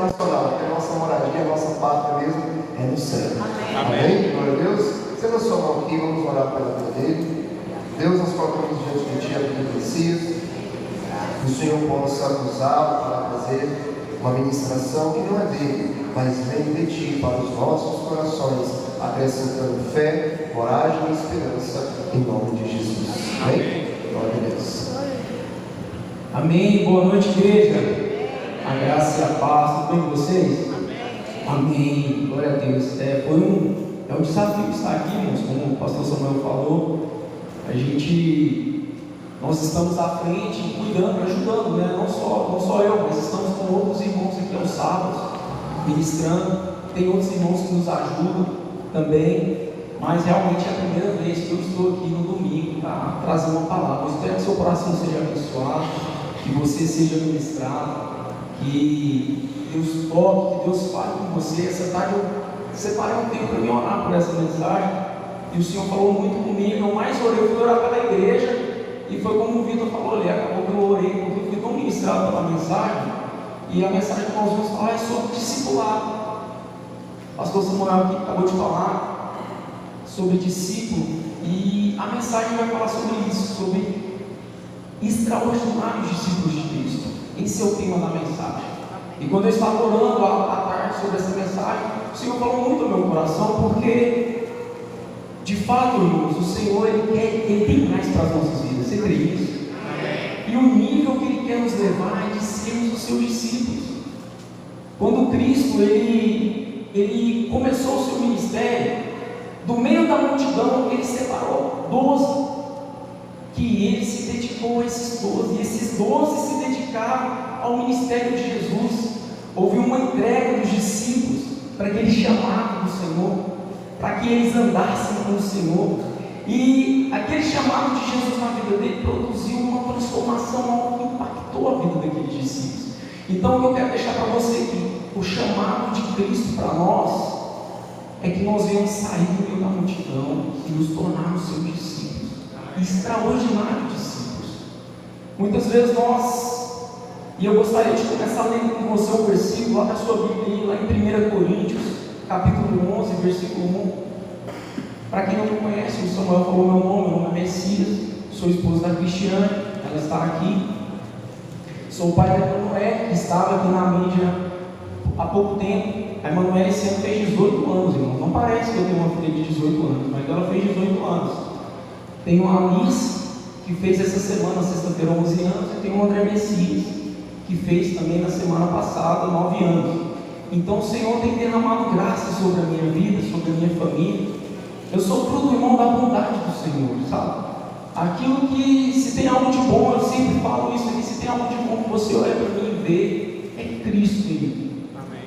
nacional, que a nossa moradia, a nossa pátria mesmo é no céu. Amém. Glória a Deus. Você não só mão aqui, vamos orar pela vida dele. Deus, nós colocamos diante de Ti a vida do Messias. Que o Senhor possa usá-lo para fazer uma ministração que não é dele, mas vem de Ti para os nossos corações, acrescentando fé, coragem e esperança, em nome de Jesus. Amém? Glória a Deus. Amém. Boa noite, igreja. A graça e a paz, tudo bem com vocês? Amém. Glória a Deus. É um desafio estar aqui, irmãos, como o pastor Samuel falou. Nós estamos à frente, cuidando, ajudando, né? Não só eu, mas estamos com outros irmãos aqui aos sábados, ministrando. Tem outros irmãos que nos ajudam também, mas realmente é a primeira vez que eu estou aqui no domingo para trazer uma palavra. Eu espero que seu coração seja abençoado, que você seja ministrado, que Deus toque, que Deus fale com você. Essa tarde eu separei um tempo para me orar por essa mensagem, e o Senhor falou muito comigo. Eu mais orei, eu fui orar pela igreja, e foi como o Vitor falou ali, acabou que eu orei, porque eu fui tão ministrado pela mensagem, e a mensagem que nós vamos falar é sobre discipulado. O pastor Samuel aqui acabou de falar sobre discípulo, e a mensagem vai falar sobre isso, sobre extraordinários discípulos de Cristo. Esse é o tema da mensagem. E quando eu estava orando à tarde sobre essa mensagem, o Senhor falou muito ao meu coração, porque de fato, irmãos, o Senhor ele tem mais para as nossas vidas. Você crê nisso? E o nível que Ele quer nos levar é de sermos os seus discípulos. Quando Cristo ele começou o seu ministério, do meio da multidão Ele separou 12, que Ele se dedicou a esses 12, e esses 12 se dedicaram ao ministério de Jesus. Houve uma entrega dos discípulos para aquele chamado do Senhor, para que eles andassem com o Senhor, e aquele chamado de Jesus na vida dele produziu uma transformação, algo que impactou a vida daqueles discípulos. Então o que eu quero deixar para você aqui, o chamado de Cristo para nós é que nós venhamos sair do meio da multidão e nos tornarmos seus discípulos, extraordinários discípulos. Muitas vezes e eu gostaria de começar lendo com você um versículo lá da sua Bíblia, lá em 1 Coríntios, capítulo 11, versículo 1. Para quem não me conhece, o Samuel falou meu nome é Messias, sou esposo da Cristiane, ela está aqui. Sou o pai da Emanuele, que estava aqui na mídia há pouco tempo. A Emanuele esse ano fez 18 anos, irmão. Não parece que eu tenho uma filha de 18 anos, mas ela fez 18 anos. Tenho uma Alice, que fez essa semana, sexta-feira, 11 anos, e tenho o André Messias, que fez também na semana passada, 9 anos. Então o Senhor tem derramado graça sobre a minha vida, sobre a minha família. Eu sou fruto, irmão, da bondade do Senhor, sabe? Aquilo que, se tem algo de bom, eu sempre falo isso aqui, se tem algo de bom que você olha para mim e vê, é Cristo em mim.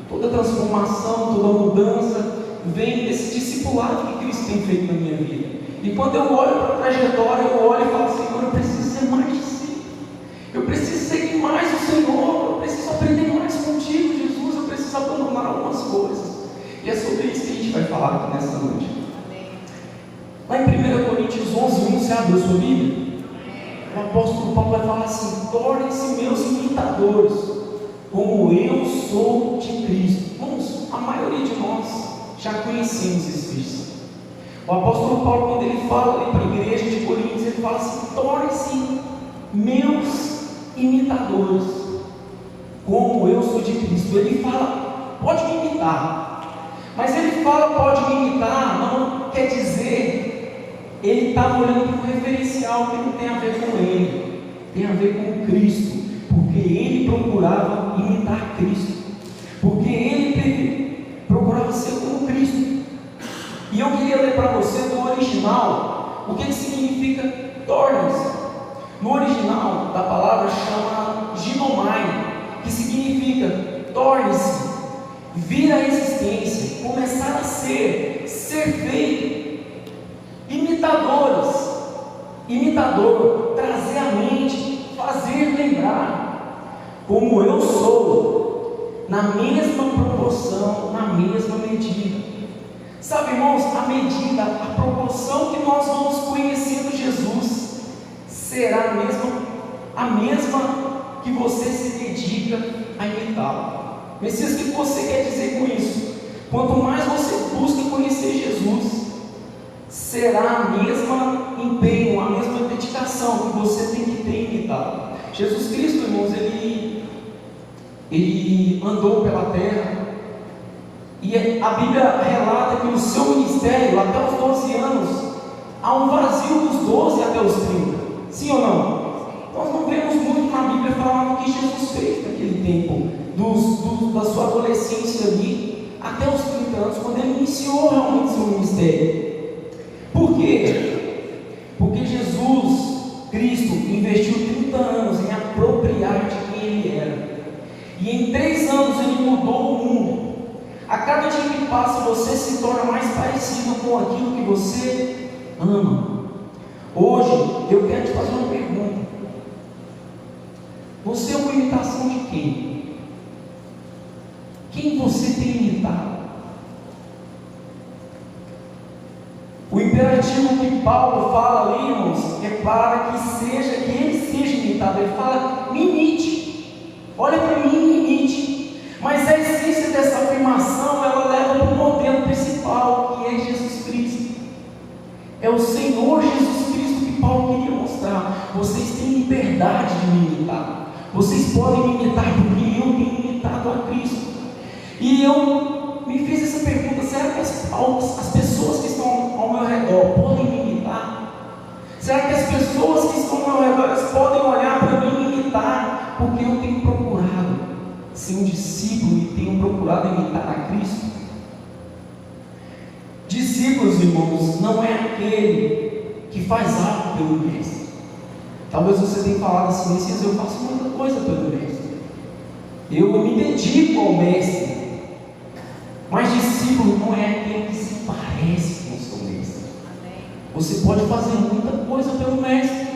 Toda transformação, toda mudança vem desse discipulado que Cristo tem feito na minha vida. E quando eu olho para a trajetória, eu olho e falo, Senhor, eu preciso ser mais discípulo, eu preciso seguir mais o Senhor, eu preciso aprender mais contigo, Jesus, eu preciso abandonar algumas coisas. E é sobre isso que a gente vai falar aqui nessa noite. Lá em 1 Coríntios 11, 1, você abriu sua Bíblia? O apóstolo Paulo vai falar assim: tornem-se meus imitadores, como eu sou de Cristo. Irmãos, a maioria de nós já conhecemos esse versículo. O apóstolo Paulo, quando ele fala ali para a igreja de Coríntios, ele fala assim: tornem-se meus imitadores, como eu sou de Cristo. Ele fala, pode me imitar, mas ele fala pode me imitar, não quer dizer, ele estava olhando para um referencial que não tem a ver com ele, tem a ver com Cristo, porque ele procurava imitar Cristo, porque ele procurava ser como Cristo. E eu queria ler para você do original, o que significa torne-se. No original da palavra chama ginomai, que significa torne-se, vir à existência, começar a ser feito. Imitador, trazer à mente, fazer lembrar, como eu sou, na mesma proporção, na mesma medida. Sabe, irmãos, a medida, a proporção que nós vamos conhecendo Jesus será a mesma que você se dedica a imitá-lo. Messias, o que você quer dizer com isso? Quanto mais você busca conhecer Jesus, será a mesma empenho, a mesma dedicação que você tem que ter em imitar. Jesus Cristo, irmãos, ele andou pela terra, e a Bíblia relata que no seu ministério, até os 12 anos, há um vazio dos 12 até os 30. Sim ou não? Nós não vemos muito na Bíblia falando o que Jesus fez naquele tempo, da sua adolescência ali, até os 30 anos, quando ele iniciou realmente seu ministério. Por quê? Porque Jesus Cristo investiu 30 anos em apropriar de quem ele era. E em 3 anos ele mudou o mundo. A cada dia que passa, você se torna mais parecido com aquilo que você ama. Hoje, eu quero te fazer uma pergunta. Você é uma imitação de quem? Quem você tem imitado? O imperativo que Paulo fala ali, irmãos, é para que ele seja imitado. Ele fala, me imite. Olha para mim, me imite. Mas a essência dessa afirmação, ela leva para o modelo principal, que é Jesus Cristo. É o Senhor Jesus Cristo que Paulo queria mostrar. Vocês têm liberdade de me imitar. Vocês podem me imitar porque eu tenho imitado a Cristo. E eu me fiz essa pergunta: será que as pessoas que estão ao meu redor podem me imitar? Será que as pessoas que estão ao meu redor podem olhar para mim e me imitar? Porque eu tenho procurado ser um discípulo e tenho procurado imitar a Cristo. Discípulos, irmãos, não é aquele que faz algo pelo mestre. Talvez você tenha falado assim: Messias, eu faço muita coisa pelo mestre, eu me dedico ao mestre. Mas discípulo não é aquele que se parece com o seu mestre. Você pode fazer muita coisa pelo mestre,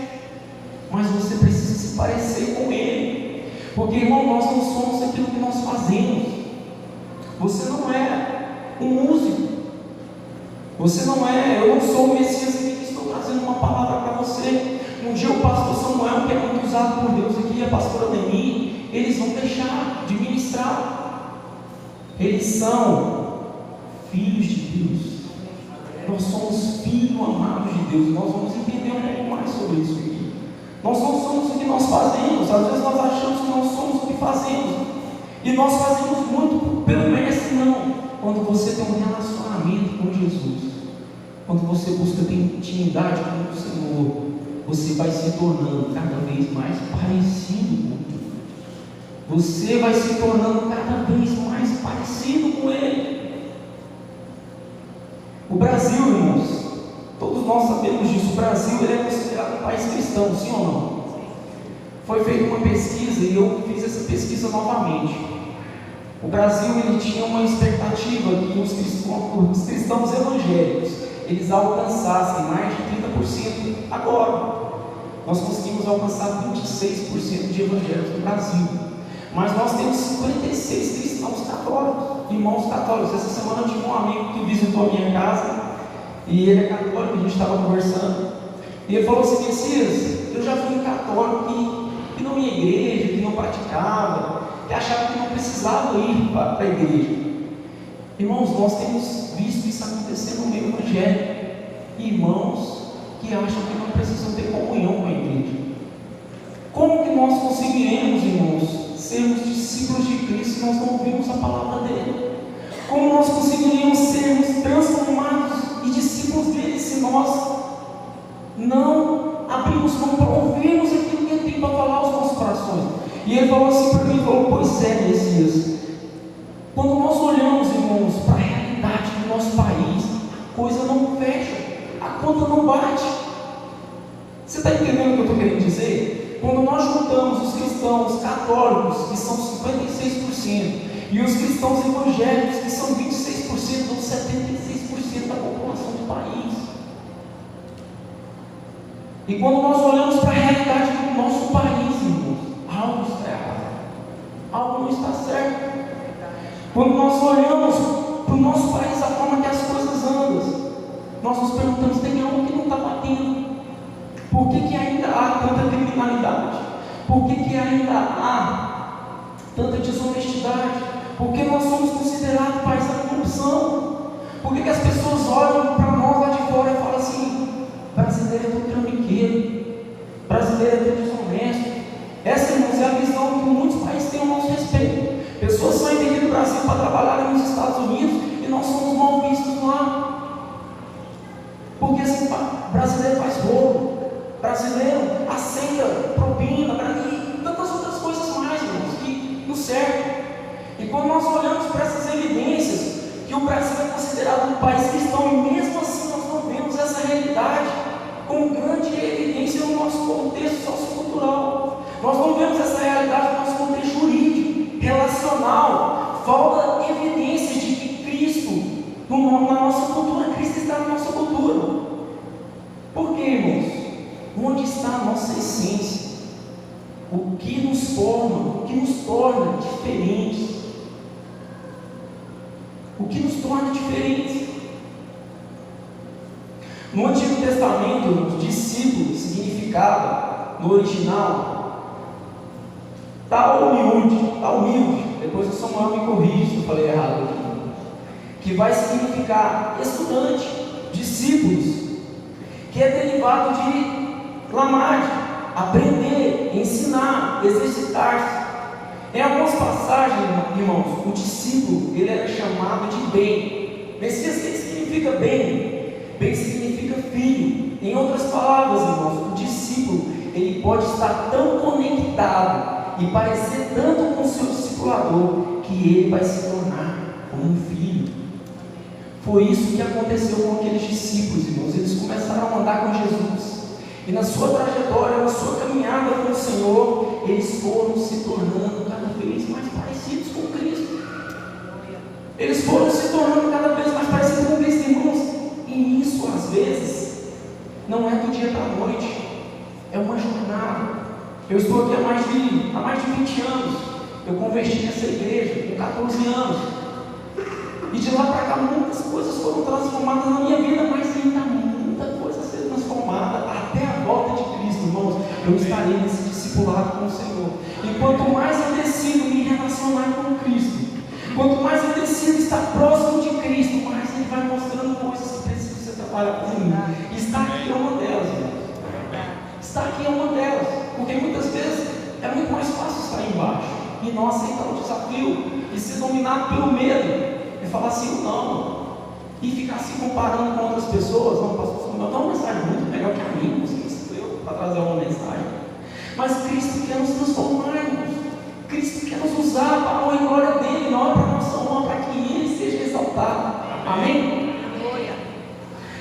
mas você precisa se parecer com ele. Porque, irmão, nós não somos aquilo que nós fazemos. Você não é um músico. Você não é, eu não sou o Messias aqui que estou trazendo uma palavra para você. Um dia o pastor Samuel, que é muito usado por Deus aqui, e a pastora Deni, eles vão deixar de ministrar. Eles são filhos de Deus. Nós somos filhos amados de Deus. Nós vamos entender um pouco mais sobre isso aqui. Nós não somos o que nós fazemos. Às vezes nós achamos que nós somos o que fazemos, e nós fazemos muito pelo mestre. Não. Quando você tem um relacionamento com Jesus, quando você busca ter intimidade com o Senhor, você vai se tornando cada vez mais parecido com Ele. Você vai se tornando cada vez mais parecido com Ele. O Brasil, irmãos, todos nós sabemos disso. O Brasil, ele é considerado um país cristão, sim ou não? Foi feita uma pesquisa e eu fiz essa pesquisa novamente. O Brasil, ele tinha uma expectativa que os cristãos evangélicos, eles alcançassem mais de 30% agora. Nós conseguimos alcançar 26% de evangélicos no Brasil. Mas nós temos 56 cristãos católicos, irmãos católicos. Essa semana eu tive um amigo que visitou a minha casa, e ele é católico, a gente estava conversando, e ele falou assim: Messias, eu já fui um católico que não ia à igreja, que não praticava, que achava que não precisava ir para a igreja. Irmãos, nós temos visto isso acontecer no meio evangélico. Irmãos que acham que não precisam ter comunhão com a igreja. Como que nós conseguiremos, irmãos, sermos discípulos de Cristo se nós não ouvimos a palavra dele? Como nós conseguiríamos sermos transformados e discípulos dele se nós não abrimos mão para ouvirmos aquilo que ele tem para falar aos nossos corações? E ele falou assim para mim, falou: pois é, Messias, quando nós olhamos, irmãos, para a realidade do nosso país, a coisa não fecha, a conta não bate. Você está entendendo o que eu estou querendo dizer? Quando nós juntamos os cristãos católicos, que são 56%, e os cristãos evangélicos, que são 26%, ou 76% da população do país. E quando nós olhamos para a realidade do nosso país, irmãos, algo está errado, algo não está certo. Quando nós olhamos para o nosso país, a forma que as coisas andam, nós nos perguntamos: tem algo que não está batendo? Por que ainda há tanta criminalidade? Por que ainda há tanta desonestidade? Porque nós somos considerados pais da corrupção. Por que as pessoas olham para nós lá de fora e falam assim: brasileiro é todo trambiqueiro, brasileiro é todo desonesto? Essa, irmãos, é a visão que muitos países têm ao nosso respeito. Pessoas saem daqui do Brasil para trabalhar nos Estados Unidos e nós somos mal vistos lá. Porque assim, brasileiro faz roubo, brasileiro aceita propina, e tantas outras coisas mais, irmãos, que não servem. E quando nós olhamos para essas evidências, que o Brasil é considerado um país cristão, e mesmo assim nós não vemos essa realidade com grande evidência no nosso contexto sociocultural. Nós não vemos essa realidade no nosso contexto jurídico, relacional. Falta evidências de que Cristo, na nossa cultura, Cristo está na nossa cultura. Por quê, irmãos? Onde está a nossa essência? O que nos torna diferentes? O que nos torna diferentes? No Antigo Testamento, os discípulos significava, no original, tá humilde. Depois o Samuel me corrige se eu falei errado aqui. Que vai significar estudante, discípulos, que é derivado de lamad, aprender, ensinar, exercitar-se. Em algumas passagens, irmãos, o discípulo, ele era chamado de bem. Messias, o que significa bem? Bem significa filho. Em outras palavras, irmãos, o discípulo, ele pode estar tão conectado e parecer tanto com o seu discipulador, que ele vai se tornar como um filho. Foi isso que aconteceu com aqueles discípulos, irmãos. Eles começaram a andar com Jesus. E na sua trajetória, na sua caminhada com o Senhor, eles foram se tornando cada vez mais parecidos com Cristo. Eles foram se tornando cada vez mais parecidos com Cristo, irmãos. E isso, às vezes, não é do dia para a noite. É uma jornada. Eu estou aqui há mais de 20 anos. Eu converti nessa igreja com 14 anos. E de lá para cá, muitas coisas foram transformadas na minha vida, mas ainda há muita coisa a ser transformada até a volta de Cristo, irmãos. Eu estarei nesse discipulado com o Senhor. E quanto mais eu decido me relacionar com Cristo, quanto mais eu decido estar próximo de Cristo, mais Ele vai mostrando coisas que precisam ser trabalhadas em mim. E estar aqui é uma delas, irmãos. Estar aqui é uma delas. Porque muitas vezes é muito mais fácil estar embaixo e não aceitar o desafio e ser dominado pelo medo. E falar assim, não, e ficar se comparando com outras pessoas. Não, pastor, não dá uma mensagem muito melhor que a minha, você me escolheu para trazer uma mensagem. Mas Cristo quer nos transformar, irmãos. Cristo quer nos usar para a honra e glória dele, não é para a nossa honra, para que ele seja exaltado. Amém?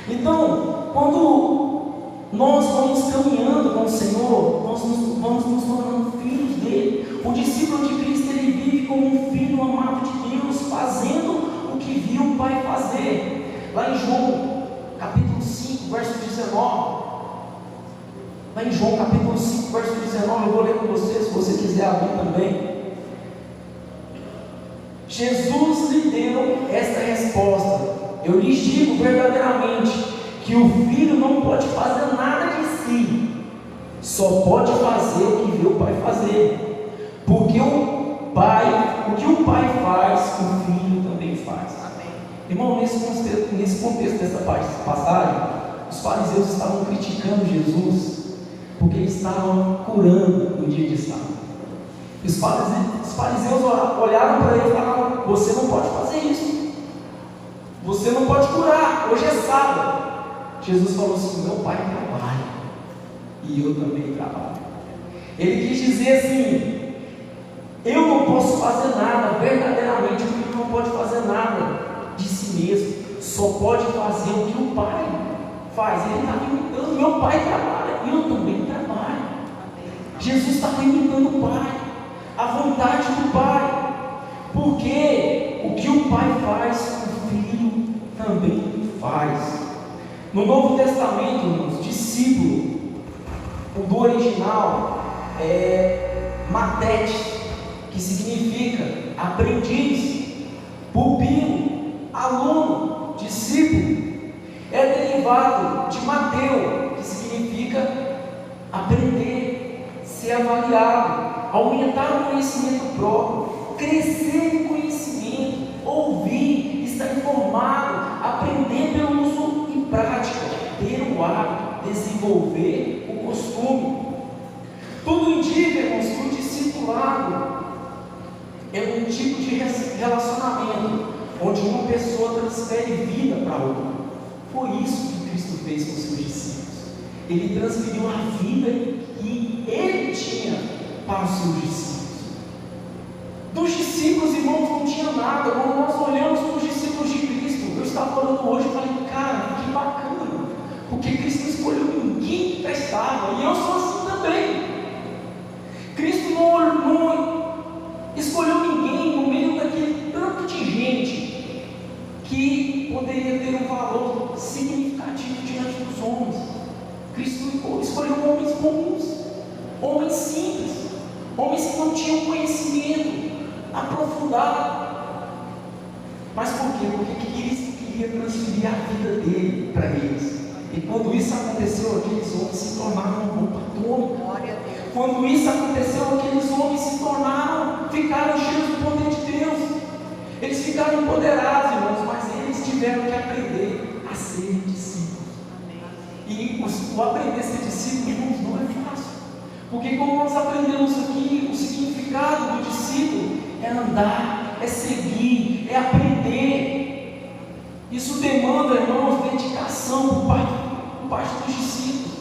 Então, quando nós vamos caminhando com o Senhor, nós vamos nos tornando filhos dele. O discípulo de Cristo, ele vive como um filho amado de Deus, fazendo o que viu o Pai fazer. Lá em João, capítulo 5, verso 19. Lá em João, capítulo 5, verso 19, eu vou ler com você, se você quiser abrir também. Jesus lhe deu esta resposta: eu lhes digo verdadeiramente, que o filho não pode fazer nada de si, só pode fazer o que vê o Pai fazer, porque o que o Pai faz, o filho também faz. Amém. Irmão, nesse contexto dessa passagem, os fariseus estavam criticando Jesus, porque eles estavam curando no dia de sábado. Os fariseus olharam para ele e falaram: você não pode fazer isso, você não pode curar, hoje é sábado. Jesus falou assim: meu Pai trabalha e eu também trabalho. Ele quis dizer assim: eu não posso fazer nada, verdadeiramente o filho não pode fazer nada de si mesmo, só pode fazer o que o Pai faz. Ele estava imitando: meu Pai trabalha e eu também trabalho. Jesus estava imitando o Pai, a vontade do Pai, porque o que o Pai faz, o Filho também faz. No Novo Testamento, os discípulos, o do original é matete, que significa aprendiz, pupilo, aluno, discípulo. É derivado de Mateu, que significa aprender, ser avaliado, aumentar o conhecimento próprio, crescer em conhecimento, ouvir, estar informado, aprender pelo uso em prática, ter o hábito, desenvolver o costume. Tudo indica, irmãos, que o discipulado é um tipo de relacionamento onde uma pessoa transfere vida para outra. Foi isso que Cristo fez com os seus discípulos. Ele transferiu a vida que Ele tinha para os seus discípulos. Dos discípulos, irmãos, não tinha nada. Quando nós olhamos para os discípulos de Cristo, eu estava falando hoje e falei, cara, que bacana, porque Cristo não escolheu ninguém que prestava, e eu sou assim também. Cristo não escolheu ninguém no meio daquele tanto de gente que poderia ter um valor significativo diante dos homens. Cristo escolheu homens comuns, homens simples, homens que não tinham conhecimento aprofundado. Mas por quê? Porque Cristo queria transferir a vida dele para eles. E quando isso aconteceu, aqueles homens se tornaram um grupo atômico. Quando isso aconteceu, aqueles homens se tornaram, ficaram cheios do poder de Deus. Eles ficaram empoderados, irmãos, mas eles tiveram que aprender a ser discípulos. E o aprender a ser discípulo, irmãos, não é fácil. Porque como nós aprendemos aqui, o significado do discípulo é andar, é seguir, é aprender. Isso demanda, irmãos, dedicação por parte dos discípulos.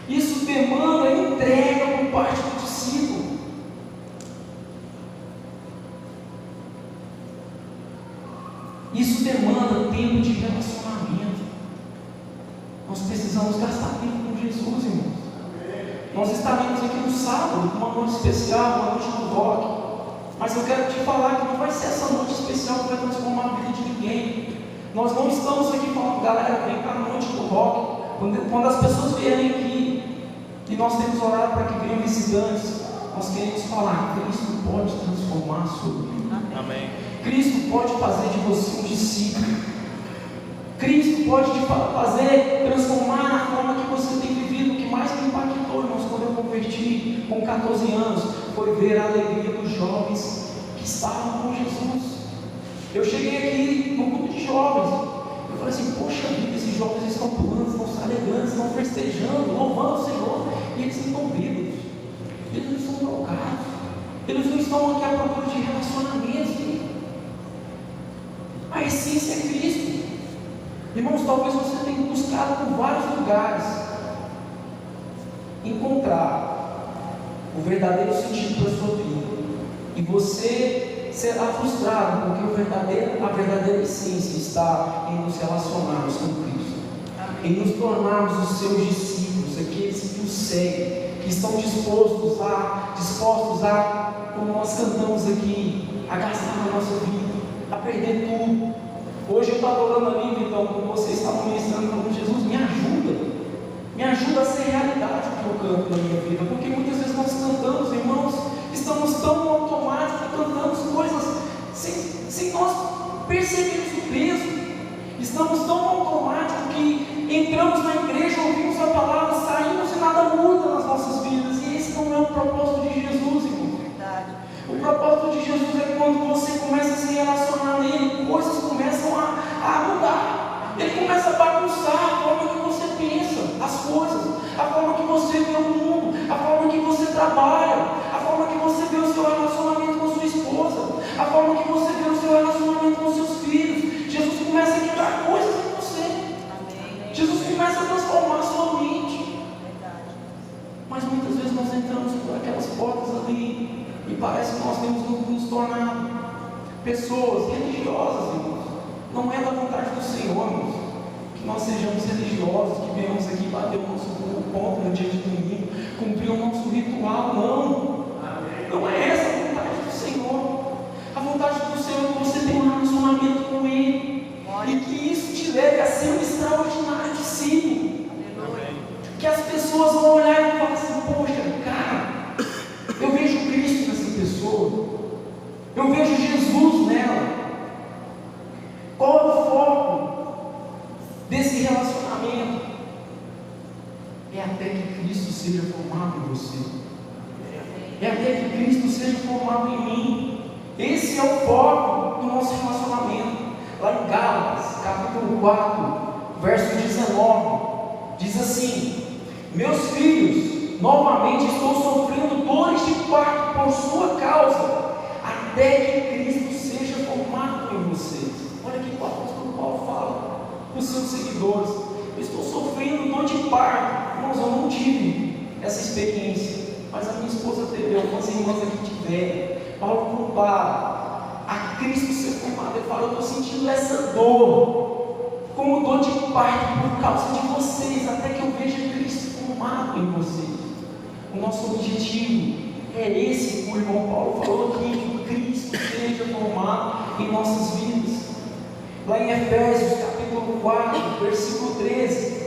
Isso demanda entrega por parte do discípulo. Isso demanda tempo de relacionamento. Nós precisamos gastar tempo com Jesus, irmãos. Nós estaremos aqui no sábado, uma noite especial, uma noite do rock. Mas eu quero te falar que não vai ser essa noite especial que vai transformar a vida de ninguém. Nós não estamos aqui falando, galera, vem para a noite do rock. Quando as pessoas vierem aqui, e nós temos orado para que venham visitantes, nós queremos falar, Cristo pode transformar a sua vida. Amém. Cristo pode fazer de você um discípulo. Cristo pode te fazer transformar a forma que você tem vivido. O que mais me impactou, irmãos, quando eu converti com 14 anos, foi ver a alegria dos jovens que estavam com Jesus. Eu cheguei aqui no grupo de jovens, eu falei assim, poxa vida, esses jovens estão pulando, estão se alegrando, estão festejando, louvando o Senhor, e eles não estão bêbados, eles não estão drogados, eles não estão aqui à procura de relacionamento. A essência é Cristo. Irmãos, talvez você tenha buscado por vários lugares encontrar o verdadeiro sentido da sua vida, e você será frustrado, porque a verdadeira essência está em nos relacionarmos com Cristo, em nos tornarmos os seus discípulos, aqueles que o seguem, que estão dispostos a, como nós cantamos aqui, a gastar a nossa vida, a perder tudo. Hoje eu estava orando ali, então, como vocês estavam ministrando, falando, Jesus, me ajuda a ser realidade o que eu canto na minha vida, porque muitas vezes nós cantamos, irmãos, estamos tão automáticos, cantamos coisas sem nós percebermos o peso. Estamos tão automáticos que entramos na igreja, ouvimos a palavra, saímos e nada muda nas nossas vidas. E esse não é o propósito de Jesus, irmão. O propósito de Jesus é quando você começa a se relacionar nele, coisas começam a mudar. Ele começa a bagunçar a forma que você pensa as coisas, a forma que você vê o mundo, a forma que você trabalha, a forma que você vê o seu relacionamento com sua esposa, a forma que você vê o seu relacionamento com seus filhos. Jesus começa a quebrar coisas em você. Amém. Jesus começa a transformar a sua mente. Mas muitas vezes nós entramos por aquelas portas ali e parece que nós temos nos tornado pessoas religiosas, irmãos. Não é da vontade do Senhor, irmãos, que nós sejamos religiosos, que venhamos aqui bater o nosso ponto no dia de domingo, cumprir o nosso ritual. Não é essa a vontade do Senhor. A vontade do Senhor é que você tenha um relacionamento com Ele, e que isso te leve a ser um extraordinário discípulo. Que as pessoas vão olhar e falar assim, poxa, cara, eu vejo Cristo nessa pessoa, eu vejo Jesus nela. Qual é o foco desse relacionamento? É até que Cristo seja formado em você, é até que Cristo seja formado em mim. Esse é o foco do nosso relacionamento. Lá em Gálatas, capítulo 4, verso 19, diz assim: meus filhos, novamente estou sofrendo dores de parto por sua causa, até que Cristo seja formado em vocês. Olha aqui o apóstolo Paulo fala para os seus seguidores: eu estou sofrendo dor de parto. Irmãos, eu não tive essa experiência, mas a minha esposa teve, algumas irmãs aqui tiveram. Paulo compara a Cristo ser formado. Ele fala: eu estou sentindo essa dor, como dor de parto por causa de vocês, até que eu veja Cristo formado em vocês. O nosso objetivo é esse que o irmão Paulo falou aqui, que Cristo seja formado em nossas vidas. Lá em Efésios capítulo 4, versículo 13: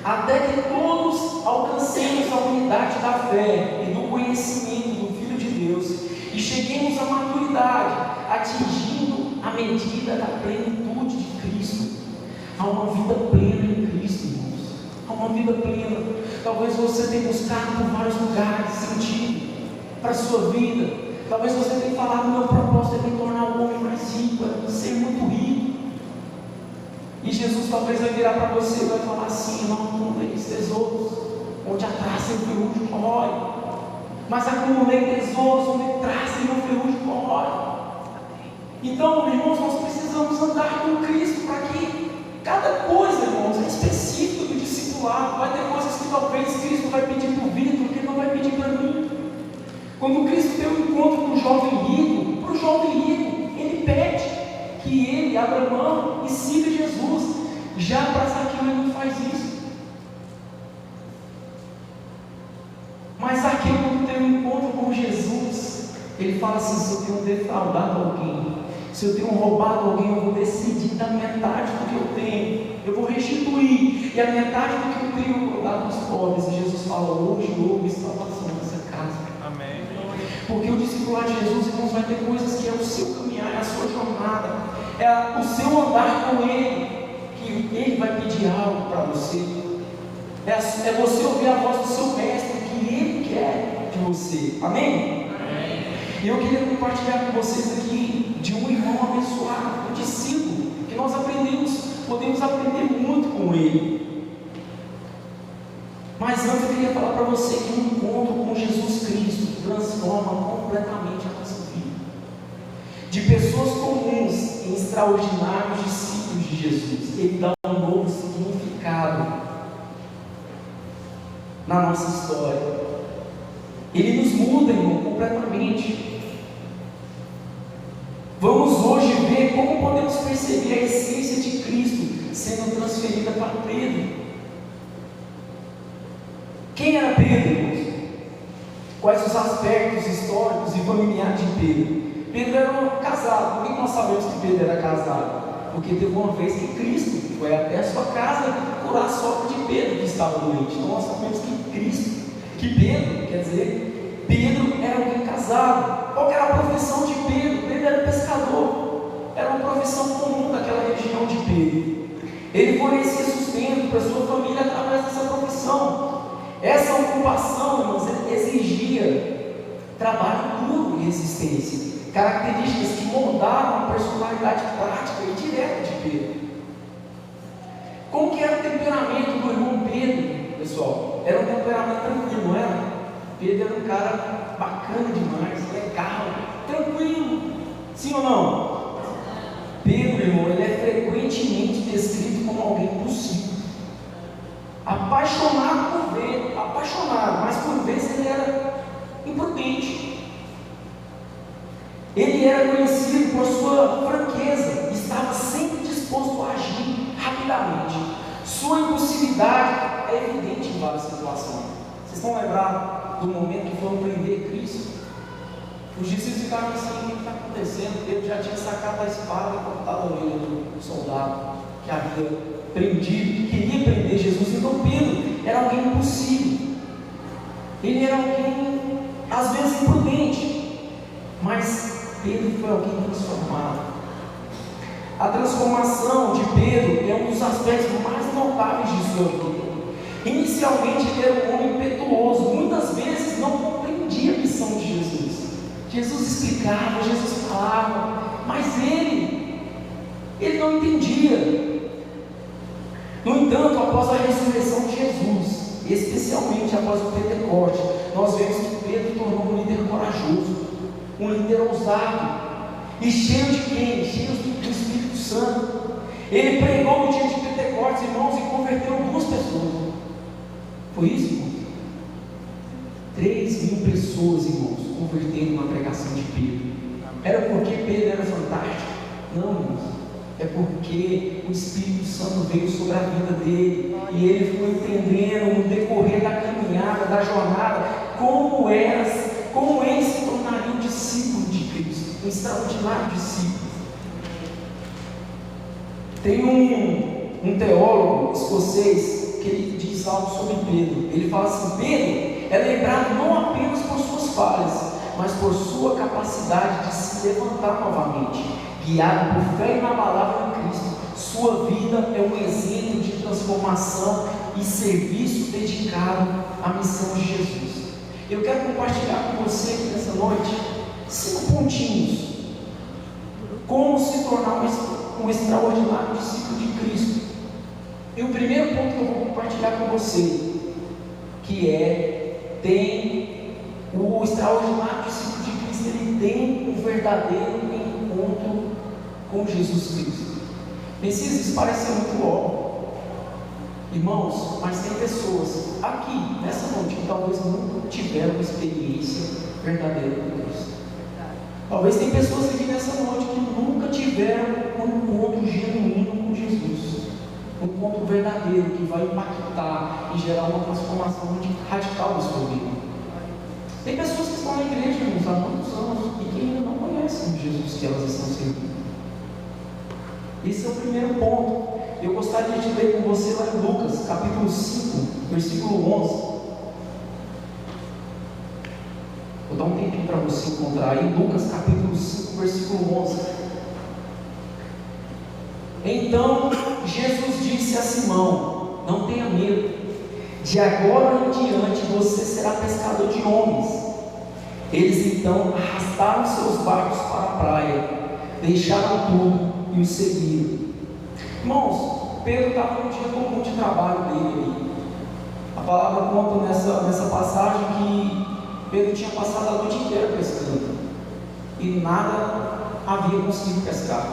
até que todos alcancemos a unidade da fé e do conhecimento do Filho de Deus e cheguemos à maturidade, atingindo a medida da plenitude de Cristo. Há uma vida plena em Cristo, irmãos. Há uma vida plena. Talvez você tenha buscado por vários lugares sentido para a sua vida. Talvez você tenha falado: meu propósito é me tornar um homem mais rico, é ser muito rico. E Jesus talvez vai virar para você e vai falar assim: não acumuleis tesouros onde a traça e o ferrugem corrói, mas acumulei tesouros onde traça e o ferrugem corrói. Então, irmãos, nós precisamos andar com Cristo para que cada coisa, irmãos, é específica do discipulado. Vai ter coisas que talvez Cristo vai pedir para o Vitor, que ele não vai pedir para mim. Quando Cristo tem um encontro com o jovem rico, para o jovem rico, ele pede que ele abra mão e siga Jesus. Já para Zaqueu ele não faz isso. Mas Zaqueu, quando tem um encontro com Jesus, ele fala assim: se eu tenho defraudado alguém, se eu tenho roubado alguém, eu vou decidir da metade do que eu tenho, eu vou restituir, e a metade do que eu tenho eu vou dar para os pobres. E Jesus fala: hoje houve salvação nessa casa. Amém. Porque o discipulado de Jesus, irmãos, vai ter coisas que é o seu caminhar, é a sua jornada, é o seu andar com Ele, que Ele vai pedir algo para você. É você ouvir a voz do seu mestre, que Ele quer de você. Amém? Amém. E eu queria compartilhar com vocês aqui de um irmão abençoado, um discípulo, que nós podemos aprender muito com ele. Mas antes eu queria falar para você que um encontro com Jesus Cristo transforma completamente a nossa vida. De pessoas comuns em extraordinários discípulos de Jesus, Ele dá um novo significado na nossa história. Ele nos muda, irmão, completamente. Vamos hoje ver como podemos perceber a essência de Cristo sendo transferida para Pedro. Quem era Pedro, irmãos? Quais os aspectos históricos e familiares de Pedro? Pedro era um casado. Por que nós sabemos que Pedro era casado? Porque teve uma vez que Cristo foi até a sua casa curar a sogra de Pedro, que estava doente. Então nós sabemos que Pedro, quer dizer, Pedro era alguém casado. Qual que era a profissão de Pedro? Pedro era pescador. Era uma profissão comum daquela região de Pedro. Ele fornecia sustento para sua família através dessa profissão. Essa ocupação, irmãos, exigia trabalho duro e resistência, características que moldavam a personalidade prática e direta de Pedro. Como que era o temperamento do irmão Pedro, pessoal? Era um temperamento tranquilo, não era? Pedro era um cara bacana demais, legal, tranquilo, sim ou não? Pedro, irmão, ele é frequentemente descrito como alguém impossível, apaixonado por ver, mas por vezes ele era imprudente. Ele era conhecido por sua franqueza, estava sempre disposto a agir rapidamente. Sua impulsividade é evidente em várias situações. Vocês estão lembrados do momento que foram prender Cristo? Os discípulos ficaram assim: o que está acontecendo? Pedro já tinha sacado a espada e cortado a orelha do soldado que havia prendido, que queria prender Jesus. Então Pedro era alguém impossível. Ele era alguém, às vezes, imprudente, mas Pedro foi alguém transformado. A transformação de Pedro é um dos aspectos mais notáveis de sua vida. Inicialmente ele era um homem impetuoso, muitas vezes não compreendia a missão de Jesus. Jesus explicava, Jesus falava, mas ele não entendia. No entanto, após a ressurreição de Jesus, especialmente após o Pentecoste, nós vemos que Pedro tornou um líder corajoso, um líder ousado, e cheio de quem? Cheio do Espírito Santo. Ele pregou no dia de Pentecostes, irmãos, e converteu 2 pessoas. Foi isso, irmãos? 3.000 pessoas, irmãos, converteram na pregação de Pedro. Era porque Pedro era fantástico? Não, irmãos. É porque o Espírito Santo veio sobre a vida dele, e ele foi entendendo no decorrer da caminhada, da jornada, como ele se tornaria um discípulo de Cristo, um extraordinário discípulo. Tem um teólogo escocês que ele diz algo sobre Pedro. Ele fala assim: Pedro é lembrado não apenas por suas falhas, mas por sua capacidade de se levantar novamente, guiado por fé inabalável em Cristo. Sua vida é um exemplo de transformação e serviço dedicado à missão de Jesus. Eu quero compartilhar com você aqui nessa noite 5 pontinhos. Como se tornar um extraordinário discípulo de Cristo. E o primeiro ponto que eu vou compartilhar com você, que o extraordinário discípulo de Cristo, ele tem um verdadeiro encontro com Jesus Cristo. Messias, isso parece ser muito óbvio, irmãos, mas tem pessoas aqui, nessa noite, que talvez nunca tiveram uma experiência verdadeira com Cristo. Talvez tem pessoas aqui nessa noite que nunca tiveram um encontro genuíno com Jesus, um encontro verdadeiro que vai impactar e gerar uma transformação radical da sua vida. Tem pessoas que estão na igreja, irmãos, há muitos anos e que ainda não conhecem o Jesus que elas estão servindo. Esse é o primeiro ponto. Eu gostaria de ler com você lá em Lucas, capítulo 5, versículo 11. Vou dar um tempinho para você encontrar aí, Lucas capítulo 5, versículo 11. Então Jesus disse a Simão: não tenha medo, de agora em diante você será pescador de homens. Eles então arrastaram seus barcos para a praia, deixaram tudo e o seguiram. Irmãos, Pedro estava num dia comum de trabalho dele. A palavra conta nessa passagem que Pedro tinha passado a noite inteira pescando e nada havia conseguido pescar.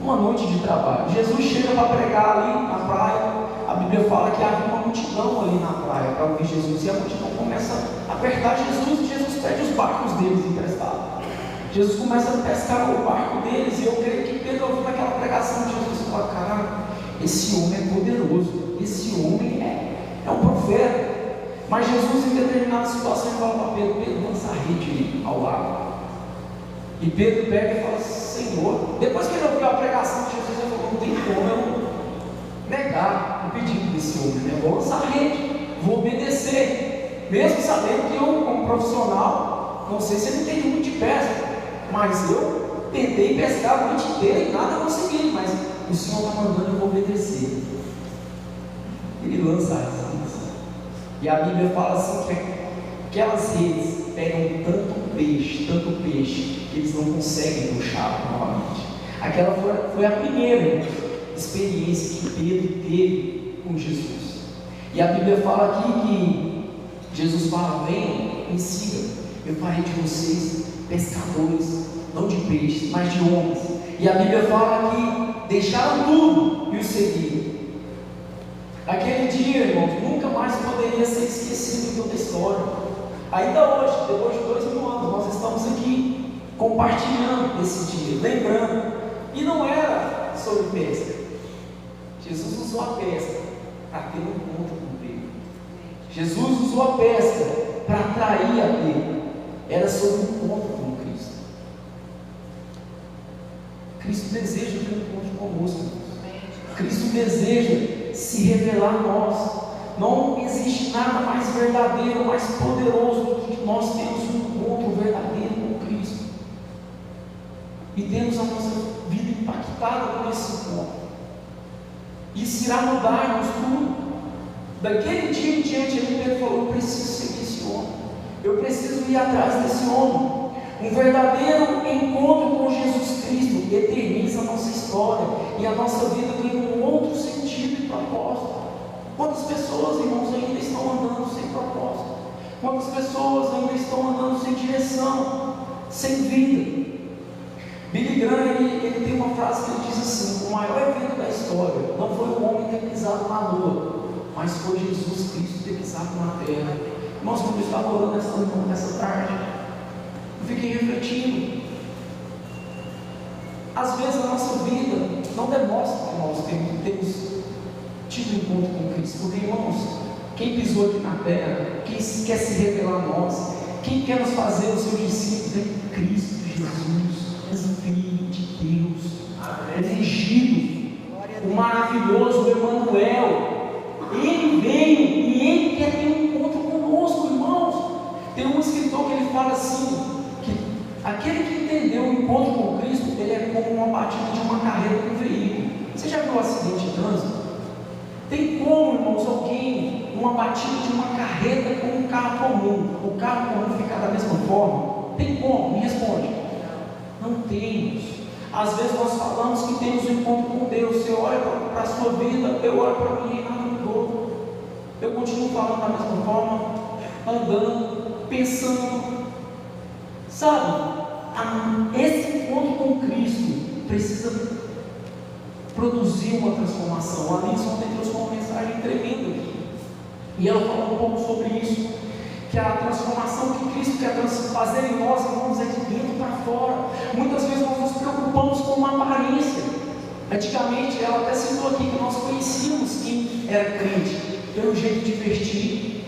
Uma noite de trabalho. Jesus chega para pregar ali na praia. A Bíblia fala que havia uma multidão ali na praia para ouvir Jesus, e a multidão começa a apertar Jesus, e Jesus pede os barcos deles emprestados. Jesus começa a pescar o barco deles, e eu creio que Pedro ouviu aquela pregação de Jesus e fala: cara, esse homem é poderoso, esse homem é um profeta. Mas Jesus, em determinada situação, fala para Pedro: Pedro, lança a rede ao lado. E Pedro pega e fala: Senhor, depois que ele ouviu a pregação de Jesus, ele falou: não tem como eu negar o pedido desse homem, né? Vou lançar a rede, vou obedecer, mesmo sabendo que eu, como profissional, não sei se ele tem muito de pesca, mas eu tentei pescar a noite inteira e nada consegui, mas o Senhor está mandando, eu vou obedecer. Ele lança as redes, e a Bíblia fala assim que aquelas redes pegam tanto peixe, que eles não conseguem puxar novamente. Aquela foi a primeira experiência que Pedro teve com Jesus. E a Bíblia fala aqui que Jesus fala: venham, me sigam, eu farei de vocês pescadores, não de peixes, mas de homens. E a Bíblia fala que deixaram tudo e o seguiram. Aquele dia, irmãos, nunca mais poderia ser esquecido em toda a história. Ainda hoje, depois de 2000 anos, nós estamos aqui compartilhando esse dia, lembrando. E não era sobre pesca. Jesus usou a pesca para ter um encontro com Pedro. Jesus usou a pesca para atrair a Pedro. Era sobre um encontro com Cristo. Cristo deseja ter um encontro conosco. Cristo deseja se revelar a nós. Não existe nada mais verdadeiro, mais poderoso do que nós termos um encontro verdadeiro com Cristo e temos a nossa vida impactada por esse encontro. Isso irá mudar-nos tudo. Daquele dia em diante, Pedro falou: eu preciso seguir esse homem, eu preciso ir atrás desse homem, Um verdadeiro encontro com Jesus Cristo eterniza a nossa história e a nossa vida ganha um outro sentido e propósito. Quantas pessoas, irmãos, ainda estão andando sem propósito? Quantas pessoas ainda estão andando sem direção, sem vida? Billy Graham, ele tem uma frase que ele diz assim: o maior evento da história não foi o homem ter pisado na lua, mas foi Jesus Cristo ter pisado na terra. Nós, quando estávamos orando nessa tarde, eu fiquei refletindo. Às vezes a nossa vida não demonstra que nós temos tido encontro com Cristo, porque, irmãos, quem pisou aqui na terra, quem quer se revelar a nós, quem quer nos fazer os seus discípulos é Cristo Jesus, o Filho de Deus, ungido, o maravilhoso Emmanuel. Ele veio e Ele quer ter um encontro conosco, irmãos. Tem um escritor que ele fala assim, que aquele que entendeu o encontro com Cristo, ele é como uma batida de uma carreta com um veículo. Você já viu um acidente de trânsito? Tem como, irmãos, alguém, numa batida de uma carreta com um carro comum, o carro comum ficar da mesma forma? Tem como? Me responde. Não temos. Às vezes nós falamos que temos um encontro com Deus. Você olha para a sua vida, eu olho para mim e nada mudou. Eu continuo falando da mesma forma, andando, pensando. Sabe, esse encontro com Cristo precisa produzir uma transformação. A Alice ontem trouxe uma mensagem tremenda aqui, e ela falou um pouco sobre isso, que a transformação que Cristo quer fazer em nós, irmãos, é de dentro para fora. Muitas vezes nós nos preocupamos com uma aparência. Antigamente, ela até citou aqui que nós conhecíamos quem era crente pelo jeito de vestir,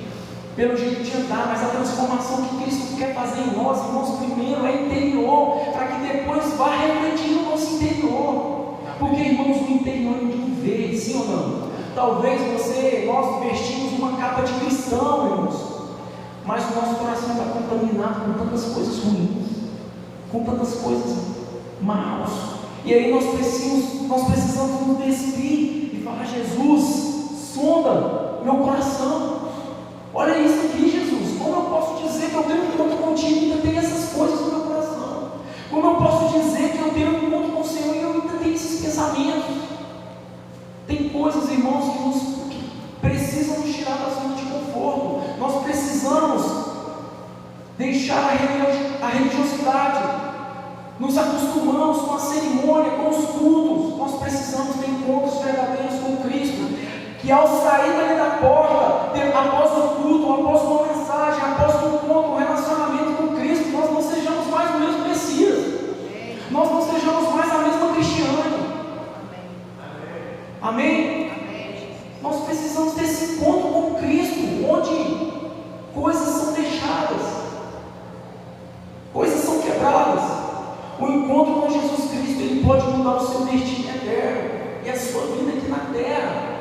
pelo jeito de andar, mas a transformação que Cristo quer fazer em nós, irmãos, primeiro é interior, para que depois vá refletir no nosso interior. Porque, irmãos, no interior ninguém vê, sim ou não? Talvez nós vestimos uma capa de cristão, irmãos, mas o nosso coração está contaminado com tantas coisas ruins, com tantas coisas maus. E aí nós precisamos nos despir e falar: Jesus, sonda meu coração. Olha isso aqui, Jesus. Como eu posso dizer que eu tenho um encontro contigo e ainda tenho essas coisas no meu coração? Como eu posso dizer que eu tenho um encontro com o Senhor e eu ainda tenho esses pensamentos? Tem coisas, irmãos, que precisam nos tirar da zona de conforto. Nós precisamos deixar a religiosidade. Nos acostumamos com a cerimônia, com os cultos. Nós precisamos ter encontros verdadeiros com Cristo, que ao sair dali da porta, após o culto, após uma mensagem, após um encontro, um relacionamento com Cristo, nós não sejamos mais o mesmo Messias, nós não sejamos mais a mesma Cristiane. Amém? Nós precisamos ter esse encontro com Cristo, onde coisas são deixadas, coisas são quebradas. O encontro com Jesus Cristo, ele pode mudar o seu destino eterno e a sua vida aqui na terra.